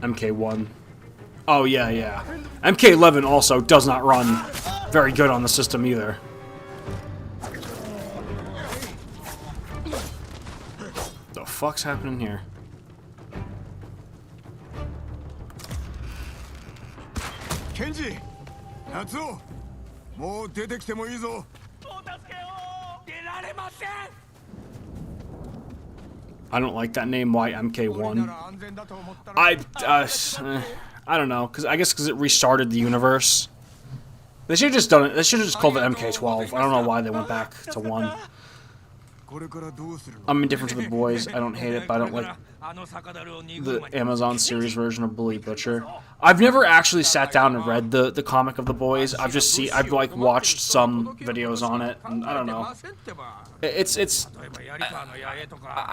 Speaker 1: MK1. Oh, yeah. MK11 also does not run very good on the system either. The fuck's happening here?
Speaker 2: Kenji! Natsuo! もう出てきてもいいぞ。
Speaker 1: I don't like that name. Why MK1? I don't know, because it restarted the universe. They should have just done it. They should have just called it MK12. I don't know why they went back to 1. I'm indifferent to the boys. I don't hate it, but I don't like the Amazon series version of Bully Butcher. I've never actually sat down and read the comic of the boys. I've like watched some videos on it, and I don't know. I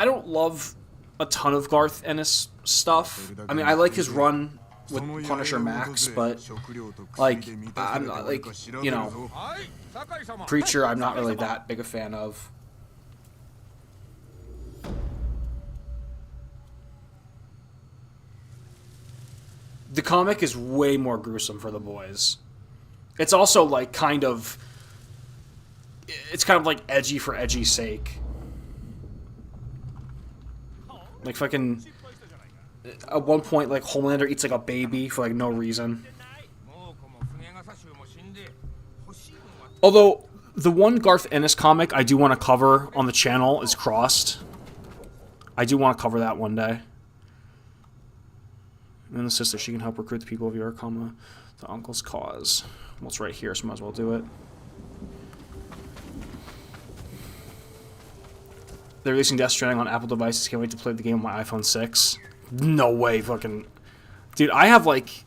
Speaker 1: don't love a ton of Garth Ennis stuff. I mean, I like his run with Punisher Max, but like I'm not, like, you know, Preacher I'm not really that big a fan of. The comic is way more gruesome for the boys. It's also like it's kind of like edgy for edgy's sake. Like fucking at one point, like Homelander eats like a baby for like no reason. Although the one Garth Ennis comic I do want to cover on the channel is Crossed. I do want to cover that one day. And the sister, she can help recruit the people of your the uncle's cause. Well, it's right here, so might as well do it. They're releasing Death Stranding on Apple devices. Can't wait to play the game on my iPhone 6. No way, fucking... Dude, I have, like...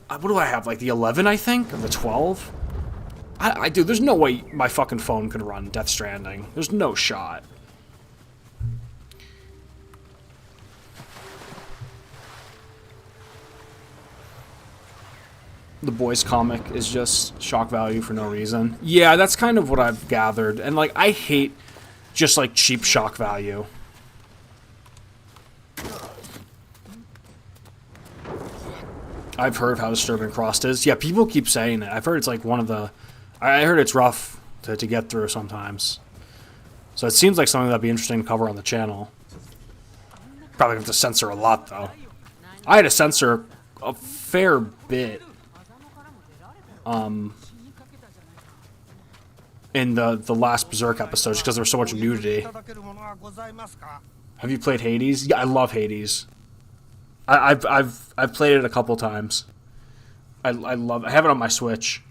Speaker 1: What do I have? Like, the 11, I think? Or the 12? Dude, there's no way my fucking phone could run Death Stranding. There's no shot. The boys comic is just shock value for no reason. Yeah, that's kind of what I've gathered. And, like, I hate just, like, cheap shock value. I've heard how disturbing Crossed is. Yeah, people keep saying it. I've heard it's, like, one of the... I heard it's rough to get through sometimes. So it seems like something that'd be interesting to cover on the channel. Probably have to censor a lot, though. I had to censor a fair bit. In the last Berserk episode, just because there was so much nudity. Have you played Hades? Yeah, I love Hades. I've played it a couple times. I love it. I have it on my Switch.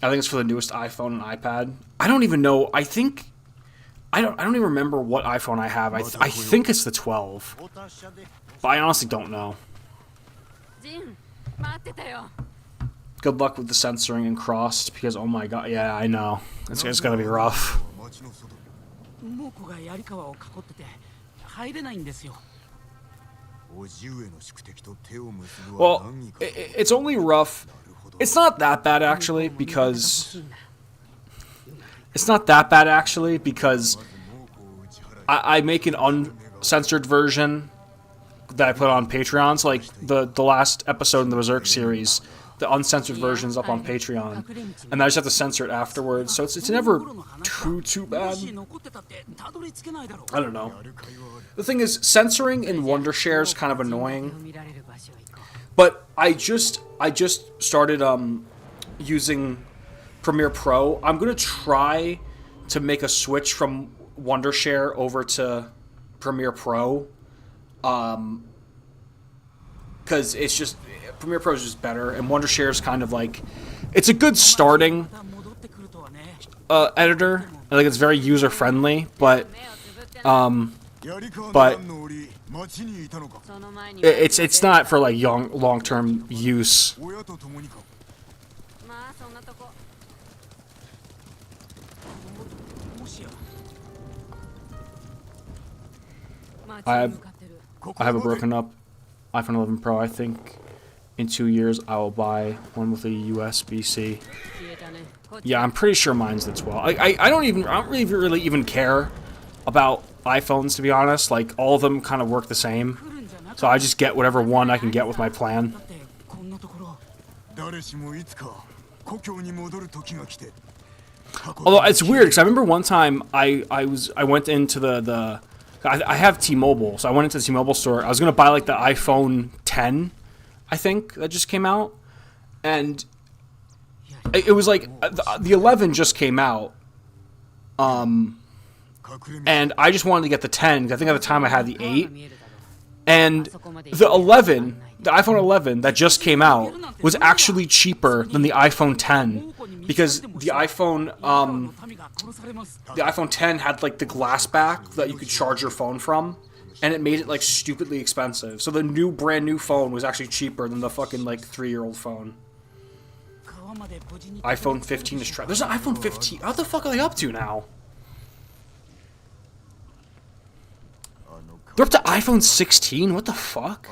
Speaker 1: I think it's for the newest iPhone and iPad. I don't even know. I don't even remember what iPhone I have. I think it's the 12. But I honestly don't know. Good luck with the censoring and Crossed, because oh my god, yeah, I know. It's gonna be rough. Well, it's only rough. It's not that bad actually, because I make an uncensored version that I put on Patreon. So like the last episode in the Berserk series, the uncensored version's up on Patreon, and I just have to censor it afterwards. So it's never too bad. I don't know. The thing is, censoring in Wondershare is kind of annoying. But I just started using Premiere Pro. I'm gonna try to make a switch from Wondershare over to Premiere Pro, because it's just Premiere Pro is just better, and Wondershare is kind of like, it's a good starting editor. I think it's very user friendly, but it's not for like long term use. I have a broken up iPhone 11 Pro. I think in 2 years I will buy one with a USB-C. Yeah, I'm pretty sure mine's the 12. I don't really even care about iPhones, to be honest. Like, all of them kind of work the same. So I just get whatever one I can get with my plan. Although it's weird because I remember one time I went into I have T-Mobile, so I went into the T-Mobile store. I was gonna buy like the iPhone 10, I think, that just came out, and it was like the 11 just came out, and I just wanted to get the 10 because I think at the time I had the 8, and the 11, the iPhone 11 that just came out was actually cheaper than the iPhone 10 because the iPhone 10 had like the glass back that you could charge your phone from, and it made it like stupidly expensive. So the brand new phone was actually cheaper than the fucking like 3-year-old phone. iPhone 15 is there's an iPhone 15. What the fuck are they up to now? They're up to iPhone 16? What the fuck?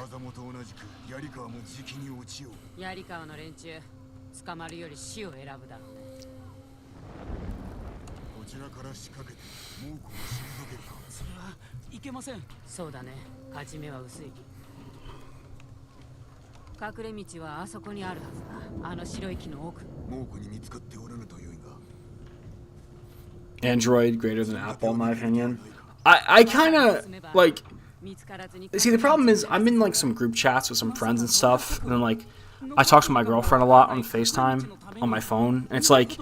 Speaker 1: Android greater than Apple, in my opinion. I kind of like. See, the problem is I'm in like some group chats with some friends and stuff, and then like I talk to my girlfriend a lot on FaceTime on my phone, and it's like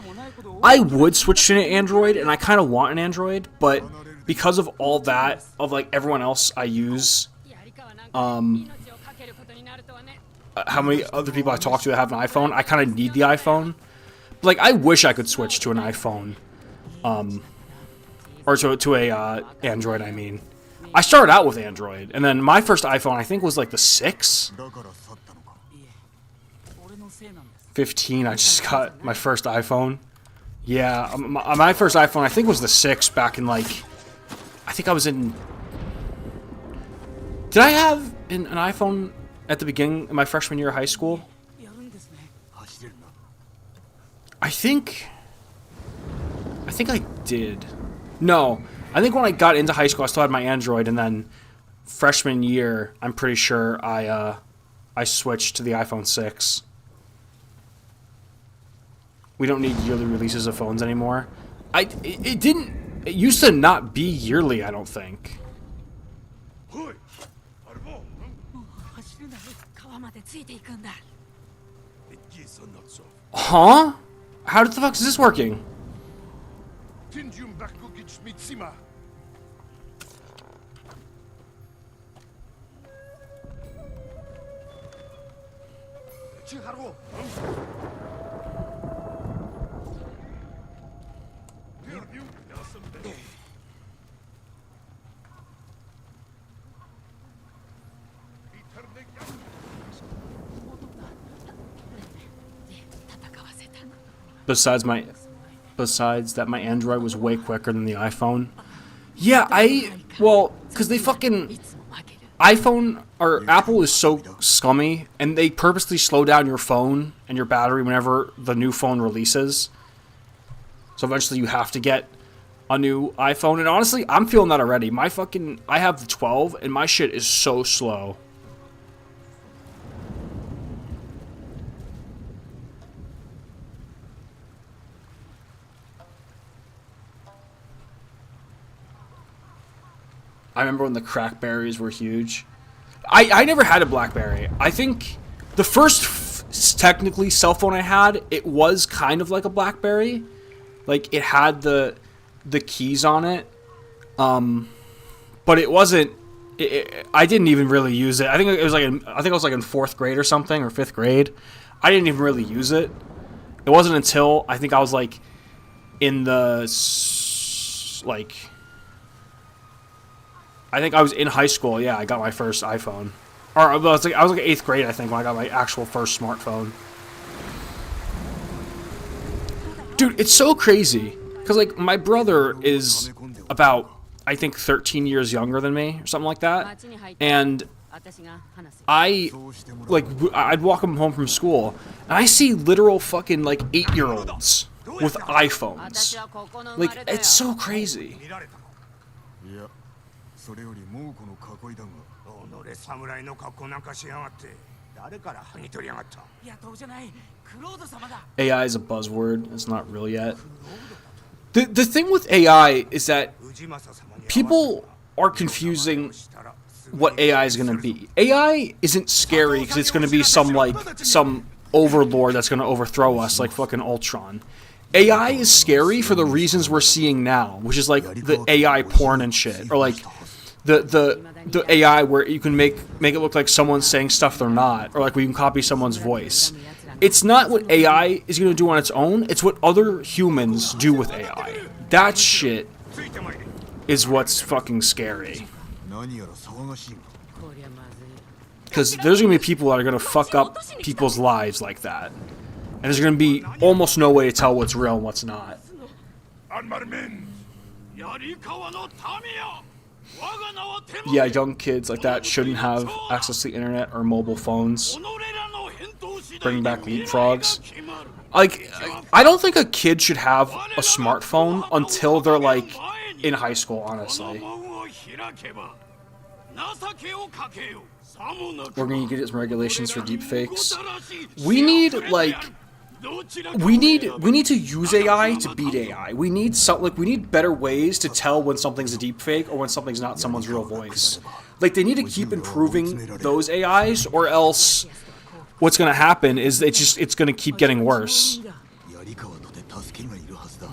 Speaker 1: I would switch to an Android, and I kind of want an Android, but because of all that of like everyone else I use, how many other people I talk to that have an iPhone, I kind of need the iPhone. But, like, I wish I could switch to an iPhone, or to a Android. I mean, I started out with Android, and then my first iPhone I think was like the 6. 15. I just got my first iPhone. Yeah, my first iPhone I think was the 6 back in like. I think I was in. Did I have an iPhone at the beginning of my freshman year of high school? I think I did. No, I think when I got into high school, I still had my Android, and then freshman year, I'm pretty sure I switched to the iPhone 6. We don't need yearly releases of phones anymore. It used to not be yearly, I don't think. Huh? How the fuck is this working? Besides that, my Android was way quicker than the iPhone. Yeah, because they fucking iPhone or Apple is so scummy, and they purposely slow down your phone and your battery whenever the new phone releases. So eventually you have to get a new iPhone, and honestly, I'm feeling that already. I have the 12, and my shit is so slow. I remember when the Crackberries were huge. I never had a BlackBerry. I think the first technically cell phone I had, it was kind of like a BlackBerry. Like, it had the keys on it. But it wasn't. I didn't even really use it. I think I was like in 4th grade or something, or 5th grade. I didn't even really use it. It wasn't until I think I was like in the I think I was in high school. Yeah, I got my first iPhone. Or I was like 8th grade, I think, when I got my actual first smartphone. Dude, it's so crazy. Because, like, my brother is about, I think, 13 years younger than me, or something like that. And I'd walk him home from school, and I see literal fucking, like, 8-year-olds with iPhones. Like, it's so crazy.
Speaker 2: いや、それより猛虎の囲いだが、己侍の格好なんかしやがって、誰から剥ぎ取りやがった。いや、どうじゃない、クロード様だ。
Speaker 1: AI is a buzzword. It's not real yet. The thing with AI is that people are confusing what AI is going to be. AI isn't scary because it's going to be some overlord that's going to overthrow us like fucking Ultron. AI is scary for the reasons we're seeing now, which is like the AI porn and shit, or like the AI where you can make it look like someone's saying stuff they're not, or like we can copy someone's voice. It's not what AI is going to do on its own, it's what other humans do with AI. That shit is what's fucking scary. Because there's going to be people that are going to fuck up people's lives like that. And there's going to be almost no way to tell what's real and what's not. Yeah, young kids like that shouldn't have access to the internet or mobile phones. Bring back leapfrogs. Like, I don't think a kid should have a smartphone until they're like in high school, honestly. We're gonna get some regulations for deepfakes. We need to use AI to beat AI. We need better ways to tell when something's a deepfake or when something's not someone's real voice. Like, they need to keep improving those AIs, or else what's gonna happen is it's gonna keep getting worse.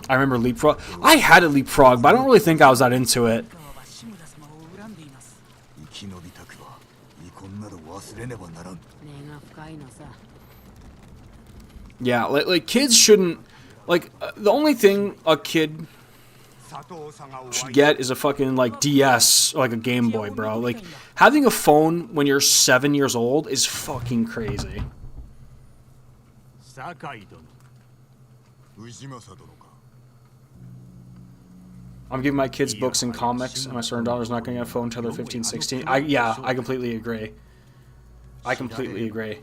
Speaker 1: I remember Leapfrog. I had a Leapfrog, but I don't really think I was that into it. Yeah, like kids shouldn't, like, the only thing a kid should get is a fucking, like, DS, or like a Game Boy, bro. Like, having a phone when you're 7 years old is fucking crazy. I'm giving my kids books and comics, and my son daughter's not going to get a phone until they're 15, 16. I completely agree. I completely agree.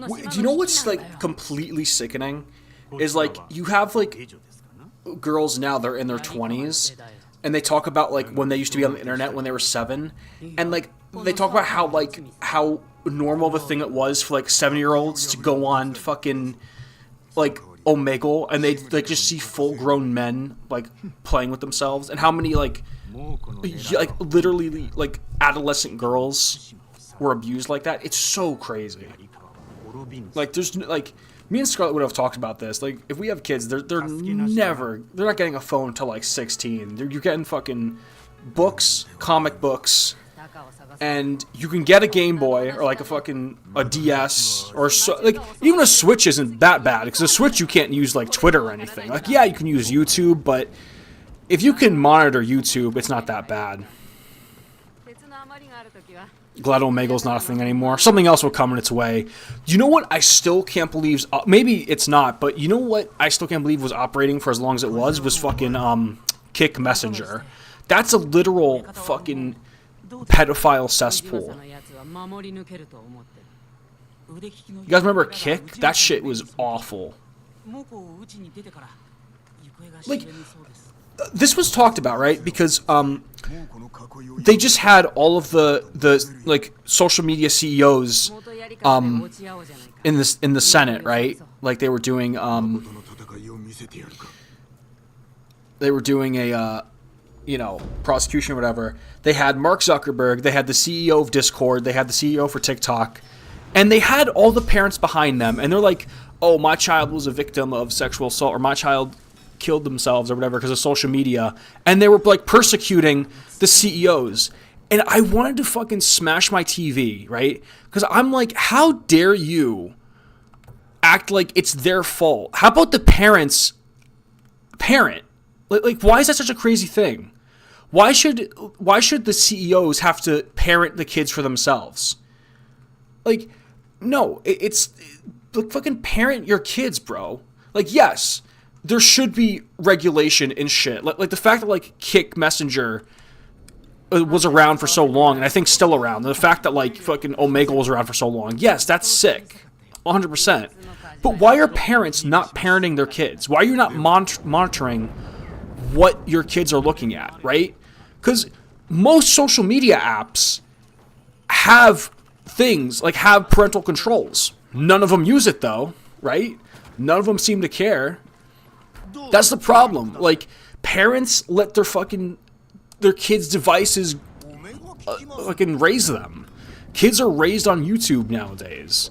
Speaker 1: Do you know what's, like, completely sickening? Is, like, you have, like, girls now, they're in their 20s, and they talk about, like, when they used to be on the internet when they were 7, and, like, they talk about how normal of a thing it was for, like, 7-year-olds to go on fucking, like, Omegle, and they, like, just see full-grown men, like, playing with themselves, and how many, like, literally, like, adolescent girls were abused like that. It's so crazy. Like, there's, like, me and Scarlett would have talked about this. Like, if we have kids, they're not getting a phone until, like, 16. You're getting fucking books, comic books, and you can get a Game Boy or like a DS or like even a Switch isn't that bad, because a Switch you can't use like Twitter or anything. Like, yeah, you can use YouTube, but if you can monitor YouTube, it's not that bad. Glad Omegle's not a thing anymore. Something else will come in its way. You know what I still can't believe? Maybe it's not, but you know what I still can't believe was operating for as long as it was fucking Kick Messenger. That's a literal fucking pedophile cesspool. You guys remember Kick? That shit was awful. Like, this was talked about, right? Because they just had all of the like social media CEOs in the Senate, right? Like, they were doing a prosecution or whatever. They had Mark Zuckerberg, they had the CEO of Discord, they had the CEO for TikTok, and they had all the parents behind them, and they're like, oh, my child was a victim of sexual assault, or my child killed themselves or whatever because of social media, and they were like persecuting the CEOs. And I wanted to fucking smash my TV, right? Because I'm like, how dare you act like it's their fault? How about the parent? Like, why is that such a crazy thing? Why should the CEOs have to parent the kids for themselves? Like, no, it's like fucking parent your kids, bro. Like, yes, there should be regulation and shit. Like the fact that like Kick Messenger was around for so long, and I think still around. The fact that like fucking Omegle was around for so long, yes, that's sick, 100%. But why are parents not parenting their kids? Why are you not monitoring what your kids are looking at, right? Because most social media apps have things, like have parental controls. None of them use it though, right? None of them seem to care. That's the problem. Like, parents let their kids' devices fucking raise them. Kids are raised on YouTube nowadays.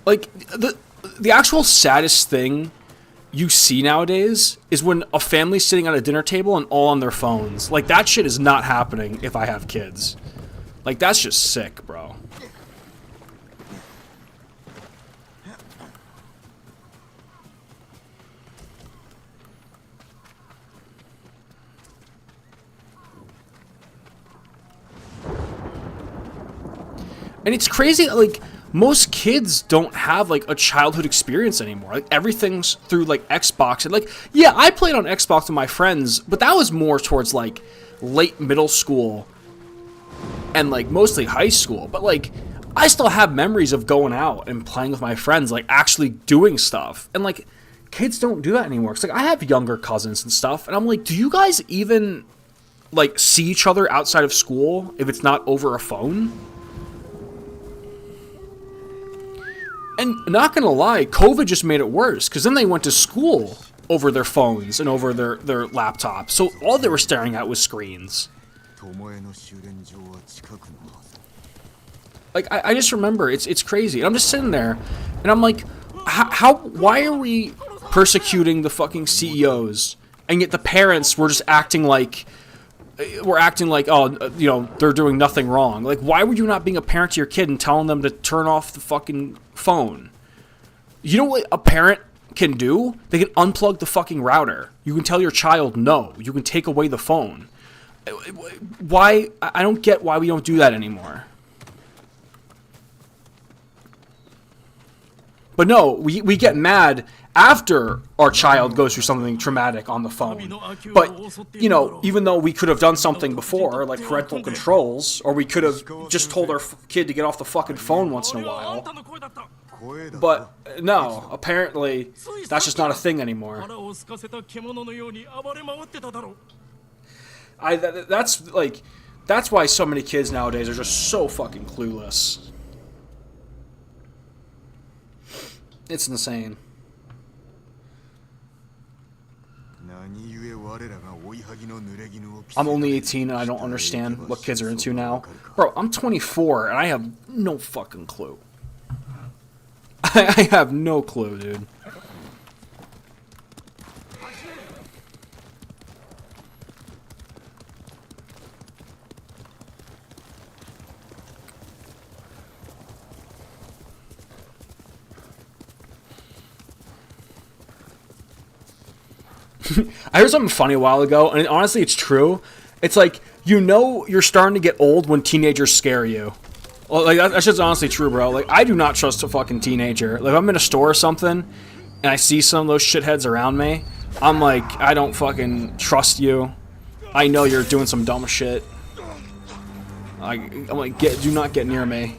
Speaker 1: Like, the actual saddest thing you see nowadays is when a family's sitting at a dinner table and all on their phones. Like, that shit is not happening if I have kids. Like, that's just sick, bro. And it's crazy, like, most kids don't have, like, a childhood experience anymore. Like, everything's through, like, Xbox. And, like, yeah, I played on Xbox with my friends, but that was more towards, like, late middle school and, like, mostly high school. But, like, I still have memories of going out and playing with my friends, like, actually doing stuff. And, like, kids don't do that anymore. It's like, I have younger cousins and stuff, and I'm like, do you guys even, like, see each other outside of school if it's not over a phone? And not gonna lie, COVID just made it worse, because then they went to school over their phones and over their laptops, so all they were staring at was screens. Like, I just remember, it's crazy. And I'm just sitting there, and I'm like, why are we persecuting the fucking CEOs, and yet the parents were just acting like, oh, you know, they're doing nothing wrong. Like, why were you not being a parent to your kid and telling them to turn off the fucking phone? You know what a parent can do? They can unplug the fucking router. You can tell your child no. You can take away the phone. Why? I don't get why we don't do that anymore. But no, we get mad after our child goes through something traumatic on the phone. But, you know, even though we could have done something before, like parental controls, or we could have just told our kid to get off the fucking phone once in a while. But, no, apparently, that's just not a thing anymore. That's why so many kids nowadays are just so fucking clueless. It's insane. I'm only 18 and I don't understand what kids are into now. Bro, I'm 24 and I have no fucking clue. I have no clue, dude. I heard something funny a while ago, and honestly, it's true. It's like, you know you're starting to get old when teenagers scare you. Well, like, that's just honestly true, bro. Like, I do not trust a fucking teenager. Like, if I'm in a store or something, and I see some of those shitheads around me, I'm like, I don't fucking trust you. I know you're doing some dumb shit. I'm like, do not get near me.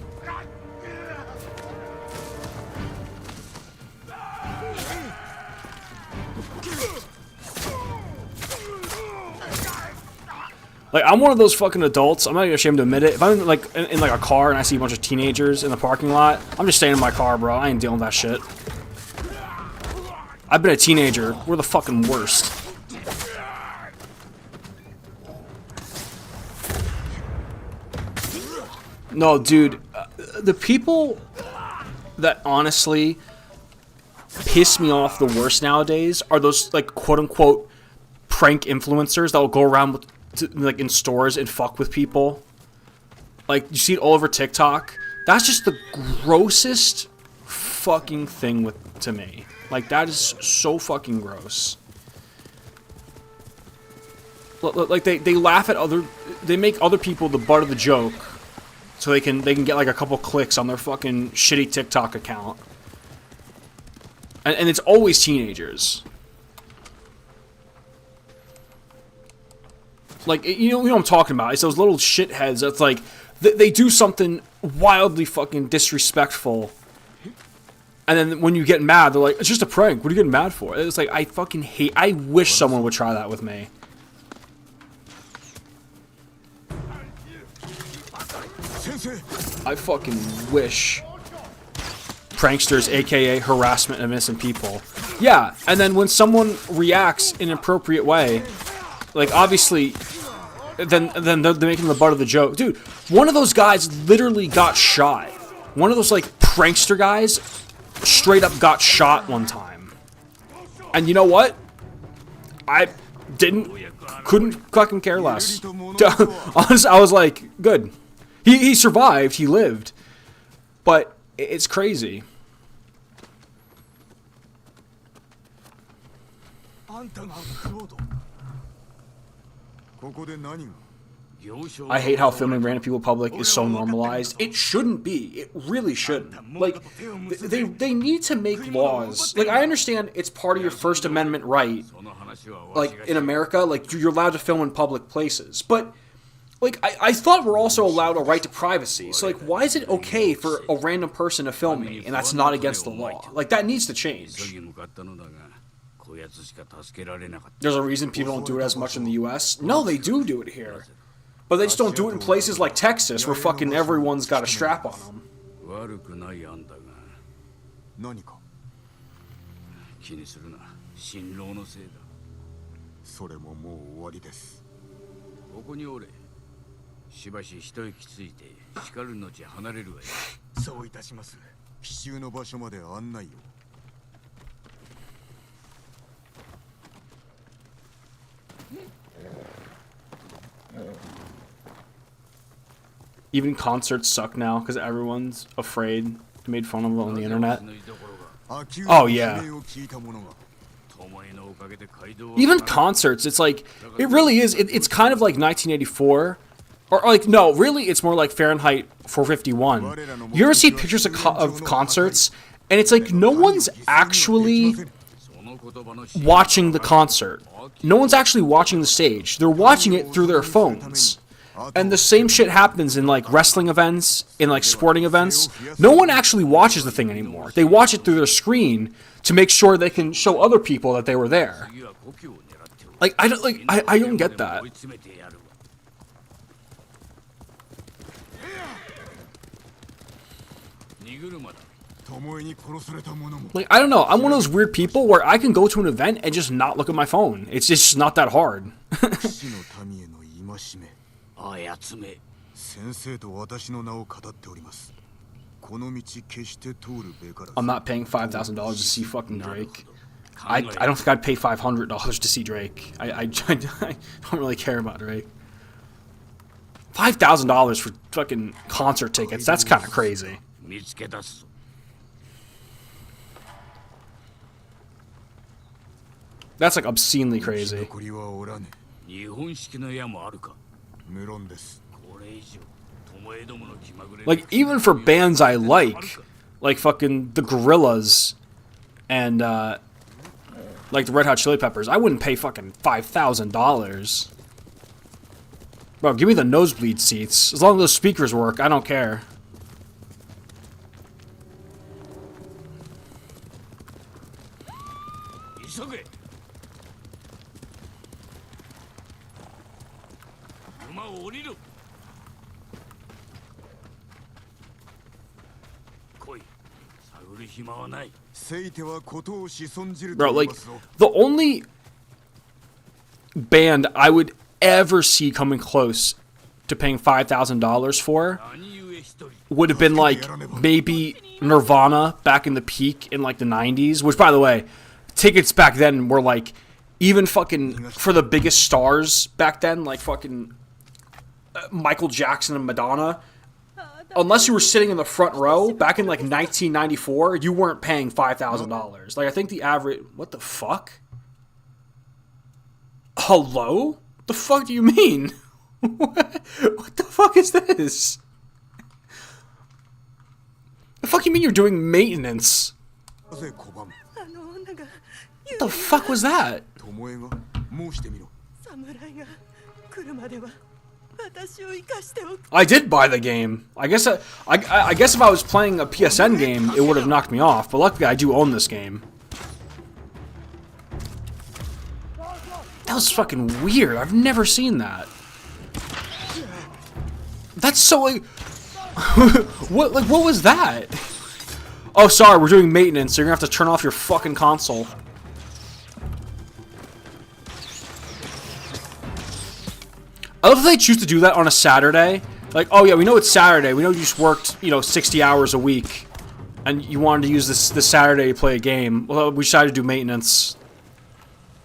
Speaker 1: Like, I'm one of those fucking adults. I'm not even ashamed to admit it. If I'm like in like a car and I see a bunch of teenagers in the parking lot, I'm just staying in my car, bro. I ain't dealing with that shit. I've been a teenager. We're the fucking worst. No, dude. The people that honestly piss me off the worst nowadays are those, like, quote-unquote prank influencers that will go around with like in stores and fuck with people. Like, you see it all over TikTok. That's just the grossest fucking thing to me. Like, that is so fucking gross. Like, they laugh at they make other people the butt of the joke, so they can get like a couple clicks on their fucking shitty TikTok account. And it's always teenagers. Like, you know what I'm talking about. It's those little shitheads that's like, they do something wildly fucking disrespectful. And then when you get mad, they're like, it's just a prank. What are you getting mad for? It's like, I fucking hate, I wish someone would try that with me. I fucking wish. Pranksters, aka harassment of innocent people. Yeah, and then when someone reacts in an appropriate way, like, obviously, then they're making the butt of the joke. Dude, one of those guys literally got shot. One of those, like, prankster guys straight up got shot one time. And you know what? I couldn't fucking care less. Honestly, I was like, good. He survived, he lived. But it's crazy. I hate how filming random people in public is so normalized. It shouldn't be. It really shouldn't. Like, they need to make laws. Like, I understand it's part of your First Amendment right. Like, in America, like, you're allowed to film in public places. But, like, I thought we're also allowed a right to privacy. So, like, why is it okay for a random person to film me and that's not against the law? Like, that needs to change. There's a reason people don't do it as much in the US. No, they do it here. But they just don't do it in places like Texas where fucking everyone's got a strap on them. Even concerts suck now because everyone's afraid, made fun of them on the internet. Oh yeah. Even concerts, it's like, it really is, it's kind of like 1984. Or like, no, really, it's more like Fahrenheit 451. You ever see pictures of concerts, and it's like no one's actually watching the concert. No one's actually watching the stage. They're watching it through their phones. And the same shit happens in, like, wrestling events, in, like, sporting events. No one actually watches the thing anymore. They watch it through their screen to make sure they can show other people that they were there. Like, I don't get that. Like, I don't know. I'm one of those weird people where I can go to an event and just not look at my phone. It's just not that hard. I'm not paying $5,000 to see fucking Drake. I don't think I'd pay $500 to see Drake. I don't really care about Drake. $5,000 for fucking concert tickets, that's kind of crazy. That's like obscenely crazy. Like, even for bands I like fucking the Gorillaz and like the Red Hot Chili Peppers, I wouldn't pay fucking $5,000. Bro, give me the nosebleed seats. As long as those speakers work, I don't care. Bro, like, the only band I would ever see coming close to paying $5,000 for would have been, like, maybe Nirvana back in the peak in, like, the 90s. Which, by the way, tickets back then were, like, even fucking for the biggest stars back then, like fucking Michael Jackson and Madonna, unless you were sitting in the front row back in like 1994, you weren't paying $5,000. Like I think the average. What the fuck? Hello? The fuck do you mean? What the fuck is this? The fuck you mean you're doing maintenance? What the fuck was that? I did buy the game. I guess if I was playing a PSN game, it would have knocked me off. But luckily, I do own this game. That was fucking weird. I've never seen that. That's so like, what was that? Oh, sorry, we're doing maintenance, so you're gonna have to turn off your fucking console. I love that they choose to do that on a Saturday. Like, oh yeah, we know it's Saturday. We know you just worked, 60 hours a week, and you wanted to use this Saturday to play a game. Well, we decided to do maintenance.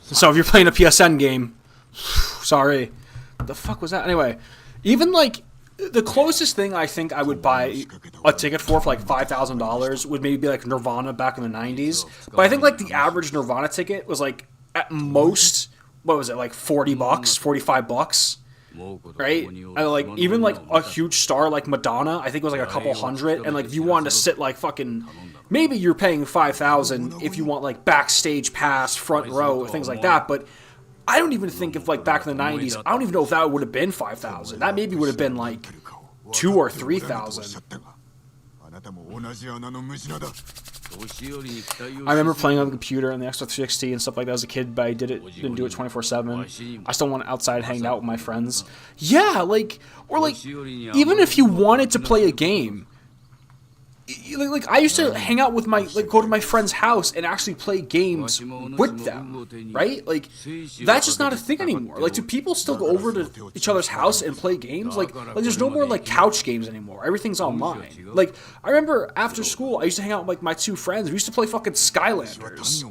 Speaker 1: So if you're playing a PSN game, sorry. What the fuck was that? Anyway, even like the closest thing I think I would buy a ticket for like $5,000 would maybe be like Nirvana back in the 90s. But I think like the average Nirvana ticket was like at most, what was it, like $40, $45, right? And like even like a huge star like Madonna, I think it was like a couple hundred. And like if you wanted to sit like fucking, maybe you're paying $5,000 if you want like backstage pass, front row, things like that. But I don't even think if like back in the 90s, I don't even know if that would have been $5,000. That maybe would have been like $2,000 or $3,000. I remember playing on the computer and the Xbox 360 and stuff like that as a kid, but I didn't do it 24/7. I still went outside hanging out with my friends. Yeah, like, or like, even if you wanted to play a game, like I used to hang out with go to my friend's house and actually play games with them, right? Like, that's just not a thing anymore. Like, do people still go over to each other's house and play games? Like there's no more like couch games anymore. Everything's online. Like, I remember after school, I used to hang out with like my two friends. We used to play fucking Skylanders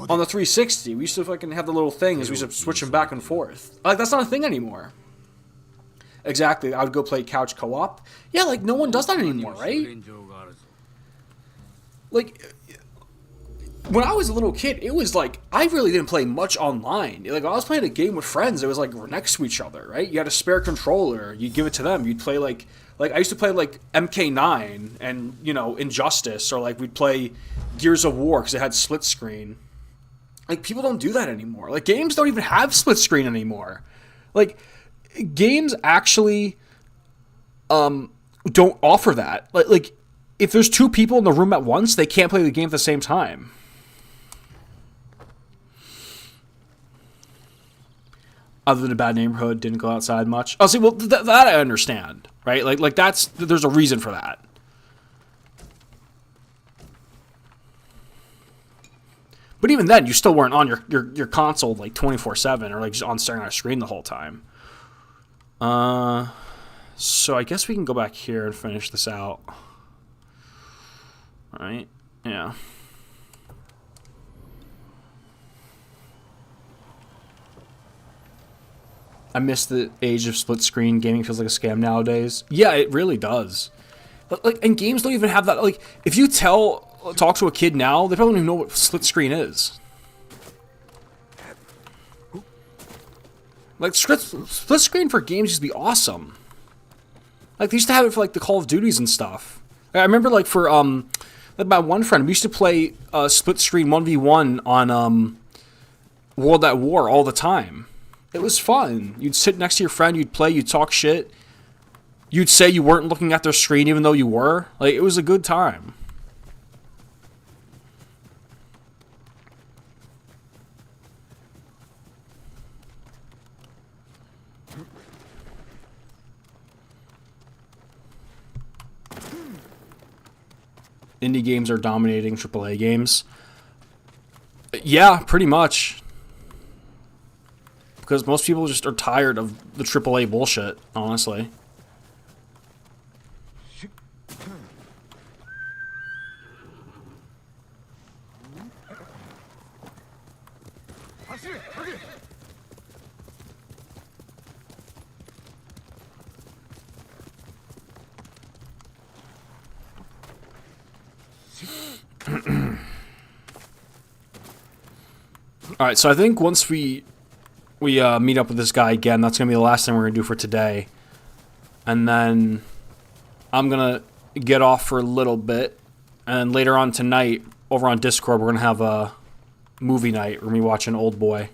Speaker 1: on the 360. We used to fucking have the little things. We used to switch them back and forth. Like, that's not a thing anymore. Exactly. I would go play couch co-op. Yeah, like no one does that anymore, right? Like, when I was a little kid, it was like, I really didn't play much online. Like, when I was playing a game with friends, it was like, we're next to each other, right? You had a spare controller, you'd give it to them, you'd play like I used to play like MK9 and, Injustice, or like we'd play Gears of War because it had split screen. Like, people don't do that anymore. Like, games don't even have split screen anymore. Like, games actually don't offer that. Like, if there's two people in the room at once, they can't play the game at the same time. Other than a bad neighborhood, didn't go outside much. Oh, see, well, that I understand, right? Like there's a reason for that. But even then, you still weren't on your console like 24/7 or like just on staring at a screen the whole time. So I guess we can go back here and finish this out. Right? Yeah. I miss the age of split screen. Gaming feels like a scam nowadays. Yeah, it really does. Like, and games don't even have that. Like, if you talk to a kid now, they probably don't even know what split screen is. Like, split screen for games used to be awesome. Like, they used to have it for like the Call of Duties and stuff. I remember like for like my one friend, we used to play split screen 1v1 on World at War all the time. It was fun. You'd sit next to your friend, you'd play, you'd talk shit. You'd say you weren't looking at their screen even though you were. Like, it was a good time. Indie games are dominating AAA games. Yeah, pretty much. Because most people just are tired of the AAA bullshit, honestly. Alright, so I think once we meet up with this guy again, that's going to be the last thing we're going to do for today. And then I'm going to get off for a little bit. And later on tonight, over on Discord, we're going to have a movie night. We're going to be watching Old Boy.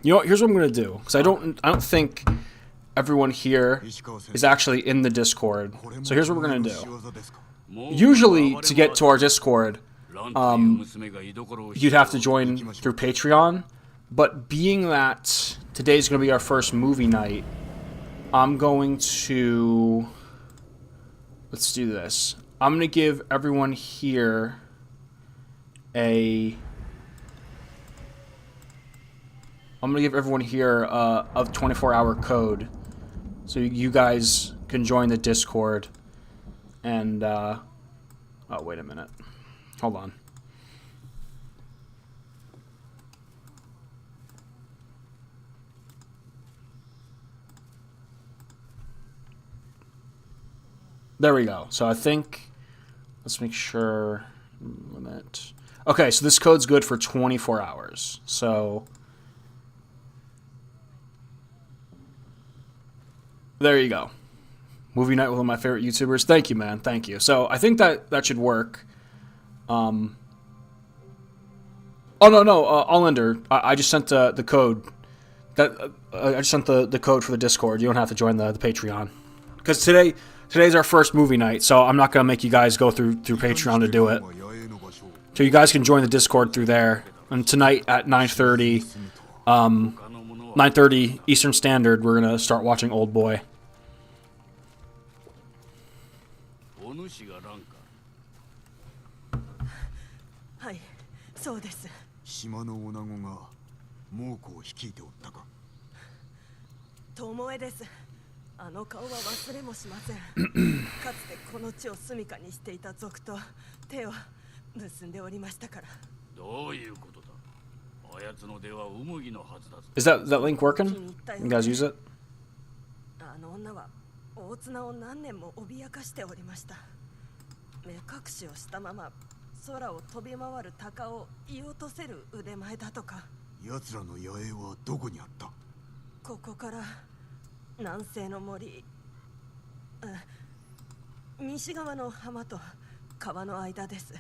Speaker 1: You know what, here's what I'm going to do. Because I don't think everyone here is actually in the Discord. So here's what we're going to do. Usually, to get to our Discord, you'd have to join through Patreon. But being that today's going to be our first movie night, I'm going to... Let's do this. I'm going to give everyone here a 24-hour code, so you guys can join the Discord. And oh, wait a minute, hold on. There we go. So I think, let's make sure, limit. Okay, so this code's good for 24 hours. So there you go. Movie night with one of my favorite YouTubers. Thank you, man. Thank you. So I think that should work. Oh, no. Allender, I just sent the code. I just sent the code for the Discord. You don't have to join the Patreon. Because today's our first movie night, so I'm not going to make you guys go through Patreon to do it. So you guys can join the Discord through there. And tonight at 9:30, 9:30 Eastern Standard, we're going to start watching Old Boy.
Speaker 4: Hi, そうです。
Speaker 2: 島の女子が猛虎を率いておったか。
Speaker 4: 巴です。あの顔は忘れもしません。かつてこの地を住処にしていた族と手を結んでおりましたから。
Speaker 3: どういうことだ。あやつの出はウムギのはずだぞ。
Speaker 1: Is that link working? You guys use it?
Speaker 4: あの女は大綱を何年も脅かしておりました。目隠しをしたまま空を飛び回る鷹を射落とせる腕前だとか。
Speaker 2: 奴らの野営はどこにあった？
Speaker 4: ここから南西の森、西側の浜と川の間です。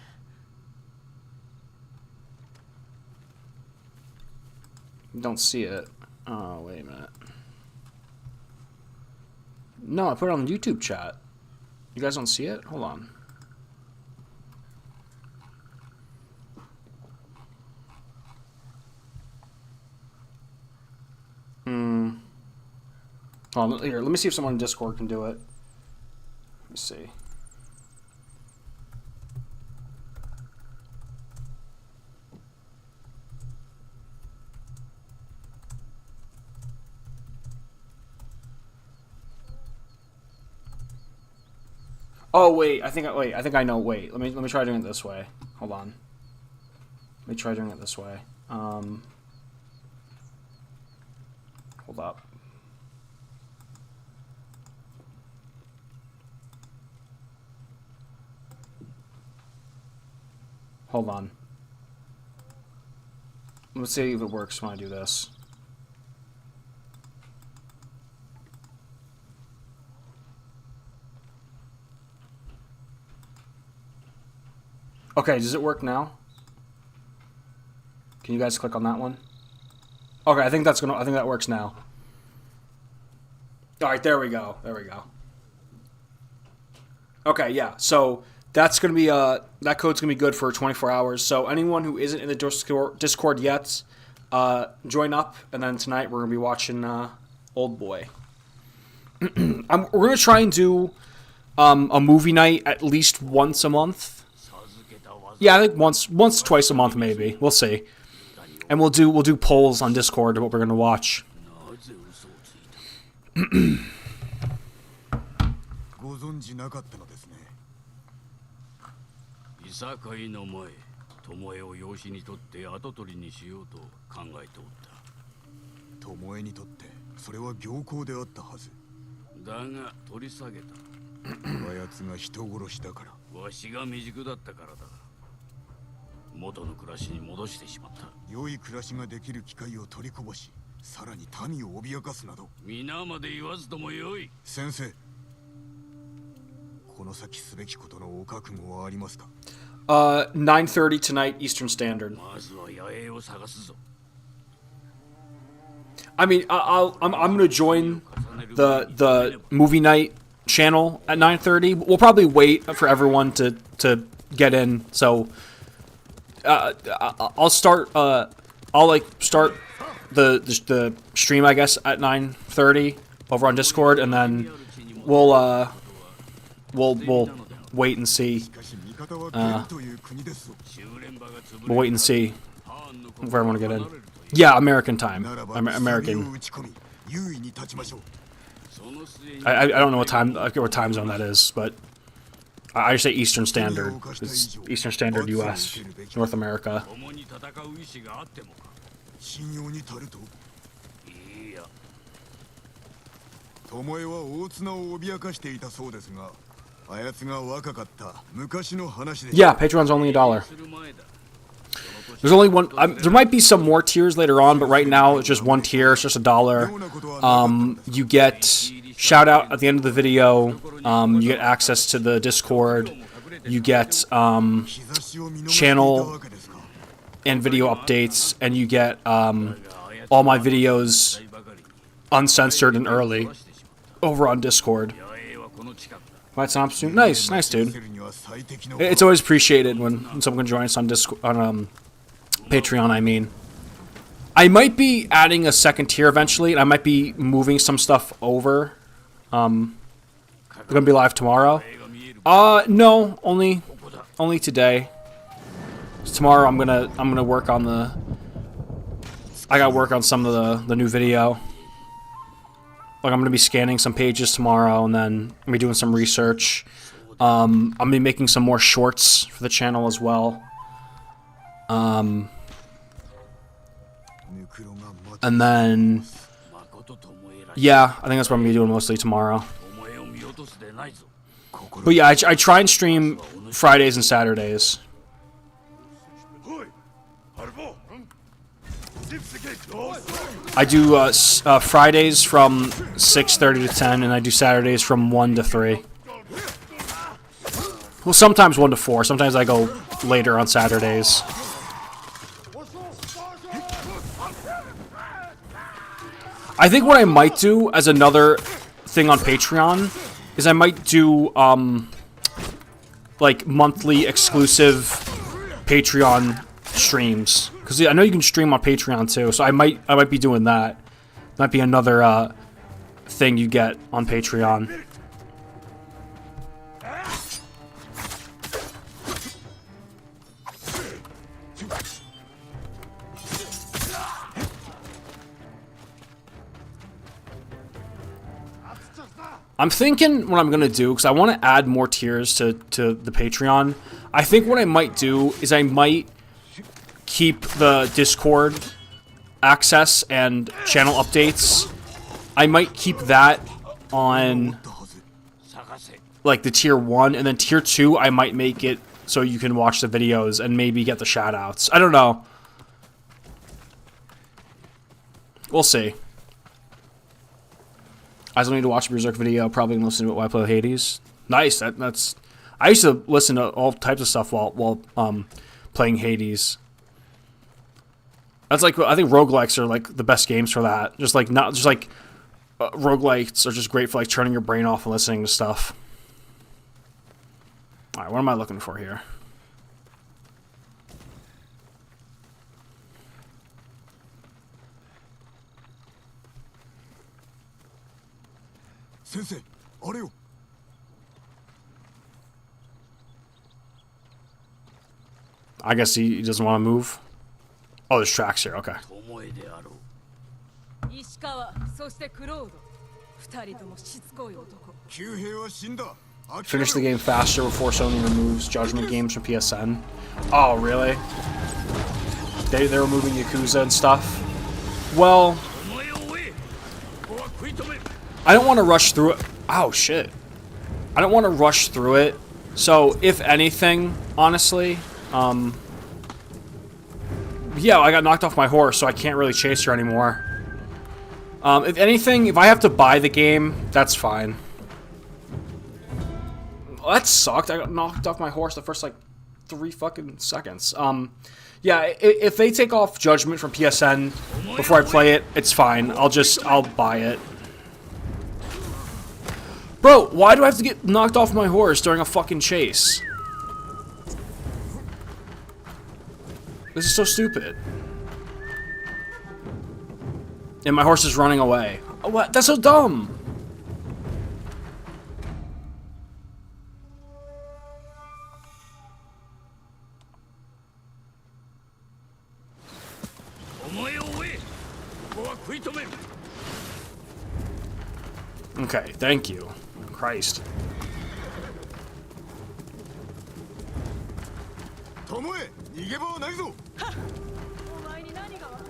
Speaker 1: Don't see it. Oh, wait a minute. No, I put it on the YouTube chat. You guys don't see it? Hold on. Hold on, here, let me see if someone in Discord can do it. Let me see. Oh wait, I think I know. Wait, let me try doing it this way. Hold on. Let me try doing it this way. Hold up. Hold on. Let's see if it works when I do this. Okay, does it work now? Can you guys click on that one? Okay, I think that works now. All right, there we go. There we go. Okay, yeah. So that's gonna be that code's gonna be good for 24 hours. So anyone who isn't in the Discord yet, join up, and then tonight we're gonna be watching Old Boy. We're gonna try and do a movie night at least once a month. Yeah, I think once, twice a month maybe. We'll see. And we'll do polls on Discord of what we're gonna watch.
Speaker 3: なぜ嘘をついた。
Speaker 2: ご存知なかったのですね。
Speaker 3: いさかいの前、巴を養子にとって跡取りにしようと考えておった。
Speaker 2: 巴にとってそれは行幸であったはず。
Speaker 3: だが取り下げた。
Speaker 2: あやつが人殺しだから。
Speaker 3: わしが未熟だったからだ。元の暮らしに戻してしまった。
Speaker 2: 良い暮らしができる機会を取りこぼし、さらに民を脅かすなど。
Speaker 3: 皆まで言わずともよい。
Speaker 2: 先生、この先すべきことのお覚悟はありますか
Speaker 1: 9:30 tonight Eastern Standard.
Speaker 3: まずは野営を探すぞ。
Speaker 1: I mean, I'm gonna join the movie night channel at 9:30. We'll probably wait for everyone to get in. So I'll start. I'll like start the stream, I guess, at 9:30 over on Discord, and then we'll wait and see. We'll wait and see if everyone will get in. Yeah, American time. American. I don't know what time. I forget what time zone that is, but I just say Eastern Standard. It's Eastern Standard, U.S., North America.
Speaker 3: 共に戦う意志があってもか。
Speaker 2: 信用に足ると。
Speaker 3: いいや。
Speaker 2: 巴は大綱を脅かしていたそうですが、あやつが若かった昔の話で。
Speaker 1: Yeah, Patreon's only $1.
Speaker 3: する前だ。
Speaker 1: There's only one. There might be some more tiers later on, but right now it's just one tier. It's just $1. You get shout out at the end of the video. You get access to the Discord. You get channel and video updates, and you get all my videos uncensored and early over on Discord.
Speaker 3: 野営はこの近くだ。
Speaker 1: Might stop soon. Nice, dude. It's always appreciated when someone joins us on Discord, on Patreon. I mean, I might be adding a second tier eventually, and I might be moving some stuff over. We're gonna be live tomorrow. No, only today. Tomorrow I'm gonna work on the. I gotta work on some of the new video. Like I'm gonna be scanning some pages tomorrow, and then I'm gonna be doing some research. I'm gonna be making some more shorts for the channel as well. And then, yeah, I think that's what I'm gonna be doing mostly tomorrow.
Speaker 3: 巴を見落とすでないぞ。
Speaker 1: But yeah, I try and stream Fridays and Saturdays. I do Fridays from 6:30 to 10, and I do Saturdays from 1 to 3. Well, sometimes 1 to 4. Sometimes I go later on Saturdays. I think what I might do as another thing on Patreon is I might do like monthly exclusive Patreon streams, because I know you can stream on Patreon too. So I might be doing that. Might be another thing you get on Patreon. I'm thinking what I'm going to do, because I want to add more tiers to the Patreon. I think what I might do is I might keep the Discord access and channel updates. I might keep that on like the tier 1, and then tier 2 I might make it so you can watch the videos and maybe get the shoutouts. I don't know. We'll see. I still need to watch a Berserk video, probably listen to it while I play Hades. Nice. That's. I used to listen to all types of stuff while playing Hades. That's like, I think roguelikes are like the best games for that. Roguelikes are just great for like turning your brain off and listening to stuff. All right, what am I looking for here?
Speaker 2: Sensei, あれよ。
Speaker 1: I guess he doesn't want to move. Oh, there's tracks here. Okay.
Speaker 3: 巴であろう。
Speaker 5: 石川、そしてクロード。二人ともしつこい男。
Speaker 2: 旧兵は死んだ。
Speaker 1: Finish the game faster before Sony removes Judgment games from PSN. Oh, really? They're removing Yakuza and stuff? Well,
Speaker 3: お前を追え。ここは食い止める。
Speaker 1: I don't want to rush through it. Oh, shit. I don't want to rush through it. So, if anything, honestly, yeah, I got knocked off my horse, so I can't really chase her anymore. If anything, if I have to buy the game, that's fine. Well, that sucked. I got knocked off my horse the first, like, 3 fucking seconds. Yeah, if they take off Judgment from PSN before I play it, it's fine. I'll buy it. Bro, why do I have to get knocked off my horse during a fucking chase? This is so stupid. And my horse is running away. What? That's so dumb. Okay, thank you. Christ.
Speaker 2: 巴、逃げ場はないぞ。
Speaker 5: お前に何がわかる。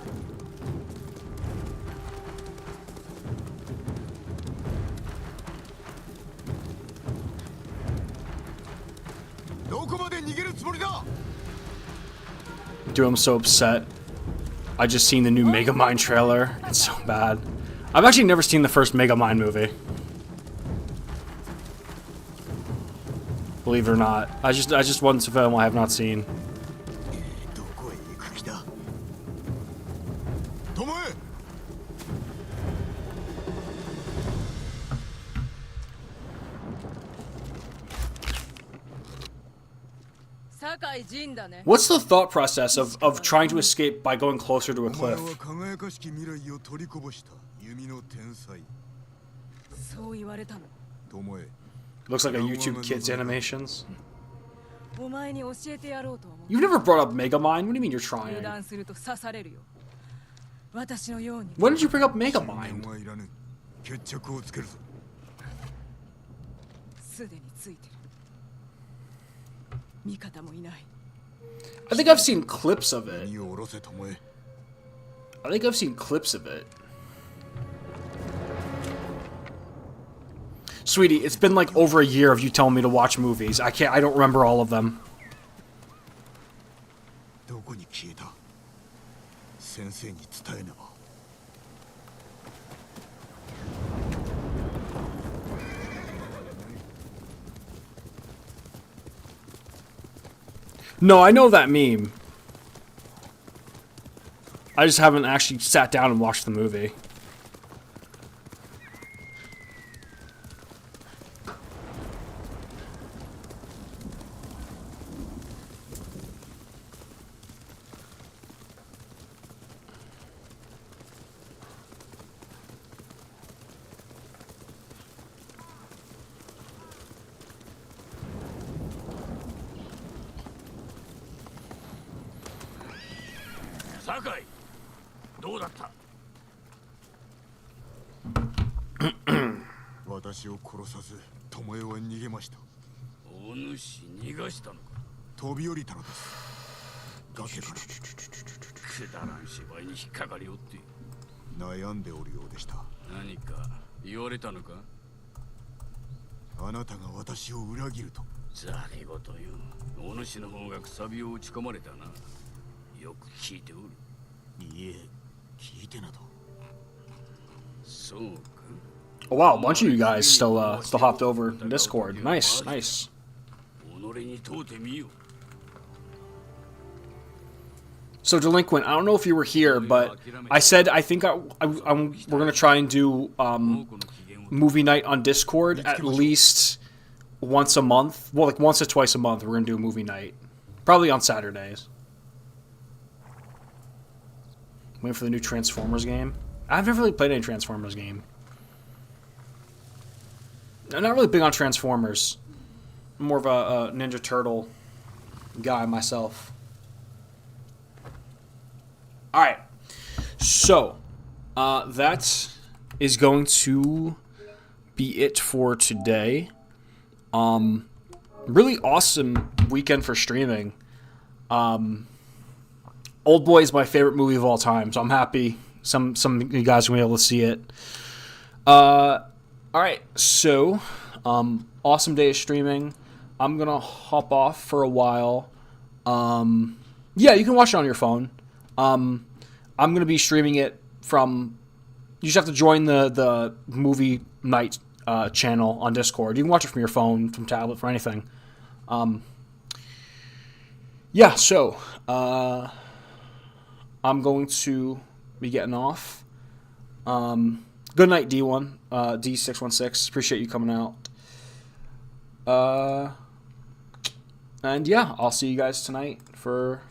Speaker 2: どこまで逃げるつもりだ。
Speaker 1: Dude, I'm so upset. I just seen the new Megamind trailer. It's so bad. I've actually never seen the first Megamind movie. Believe it or not. I just want to film I have not seen.
Speaker 2: どこへ行く気だ。巴。
Speaker 5: 酒井仁だね。
Speaker 1: What's the thought process of trying to escape by going closer to a
Speaker 2: お前
Speaker 1: cliff?
Speaker 2: は輝かしき未来を取りこぼした弓の天才。
Speaker 5: そう言われたの。
Speaker 2: 巴。
Speaker 1: Looks like a YouTube Kids animations.
Speaker 5: お前に教えてやろうと思う。
Speaker 1: You've never brought up Megamind? What do you mean you're
Speaker 5: 油
Speaker 1: trying?
Speaker 5: 断すると刺されるよ。私のように。
Speaker 1: When did you bring up
Speaker 2: 信
Speaker 1: Megamind?
Speaker 2: 念はいらぬ。決着をつけるぞ。
Speaker 5: すでについてる。味方もいない。
Speaker 1: I think I've seen clips of it.
Speaker 2: 荷を下ろせ巴。
Speaker 1: I think I've seen clips of it. Sweetie, it's been like over a year of you telling me to watch movies. I don't remember all of them.
Speaker 2: どこに消えた。先生に伝えねば。
Speaker 1: No, I know that meme. I just haven't actually sat down and watched the movie.
Speaker 3: Sakai, どうだった。
Speaker 2: 私を殺さず、巴は逃げました。
Speaker 3: お主逃がしたのか。
Speaker 2: 飛び降りたのです。崖から。
Speaker 3: くだらん芝居に引っかかりおって。
Speaker 2: 悩んでおるようでした。
Speaker 3: 何か言われたのか。
Speaker 2: あなたが私を裏切ると。
Speaker 3: ざけごとよ。お主の方がくさびを打ち込まれたな。よく聞いておる。
Speaker 2: いえ、聞いてなど。
Speaker 3: そうか。
Speaker 1: Oh wow, a bunch of you guys still hopped over to Discord. Nice, nice.
Speaker 3: 己に問うてみよ。
Speaker 1: So Delinquent, I don't know if you were here, but I said I think we're gonna try and do movie night on Discord at least once a month. Well, like once or twice a month. We're gonna do a movie night, probably on Saturdays. Waiting for the new Transformers game. I've never really played any Transformers game. I'm not really big on Transformers. I'm more of a Ninja Turtle guy myself. All right. So, that is going to be it for today. Really awesome weekend for streaming. Old Boy is my favorite movie of all time, so I'm happy some of you guys will be able to see it. All right, so awesome day of streaming. I'm gonna hop off for a while. Yeah, you can watch it on your phone. I'm gonna be streaming it from. You just have to join the movie night channel on Discord. You can watch it from your phone, from tablet, from anything. Yeah, so I'm going to be getting off. Good night, D1, D616. Appreciate you coming out. And yeah, I'll see you guys tonight for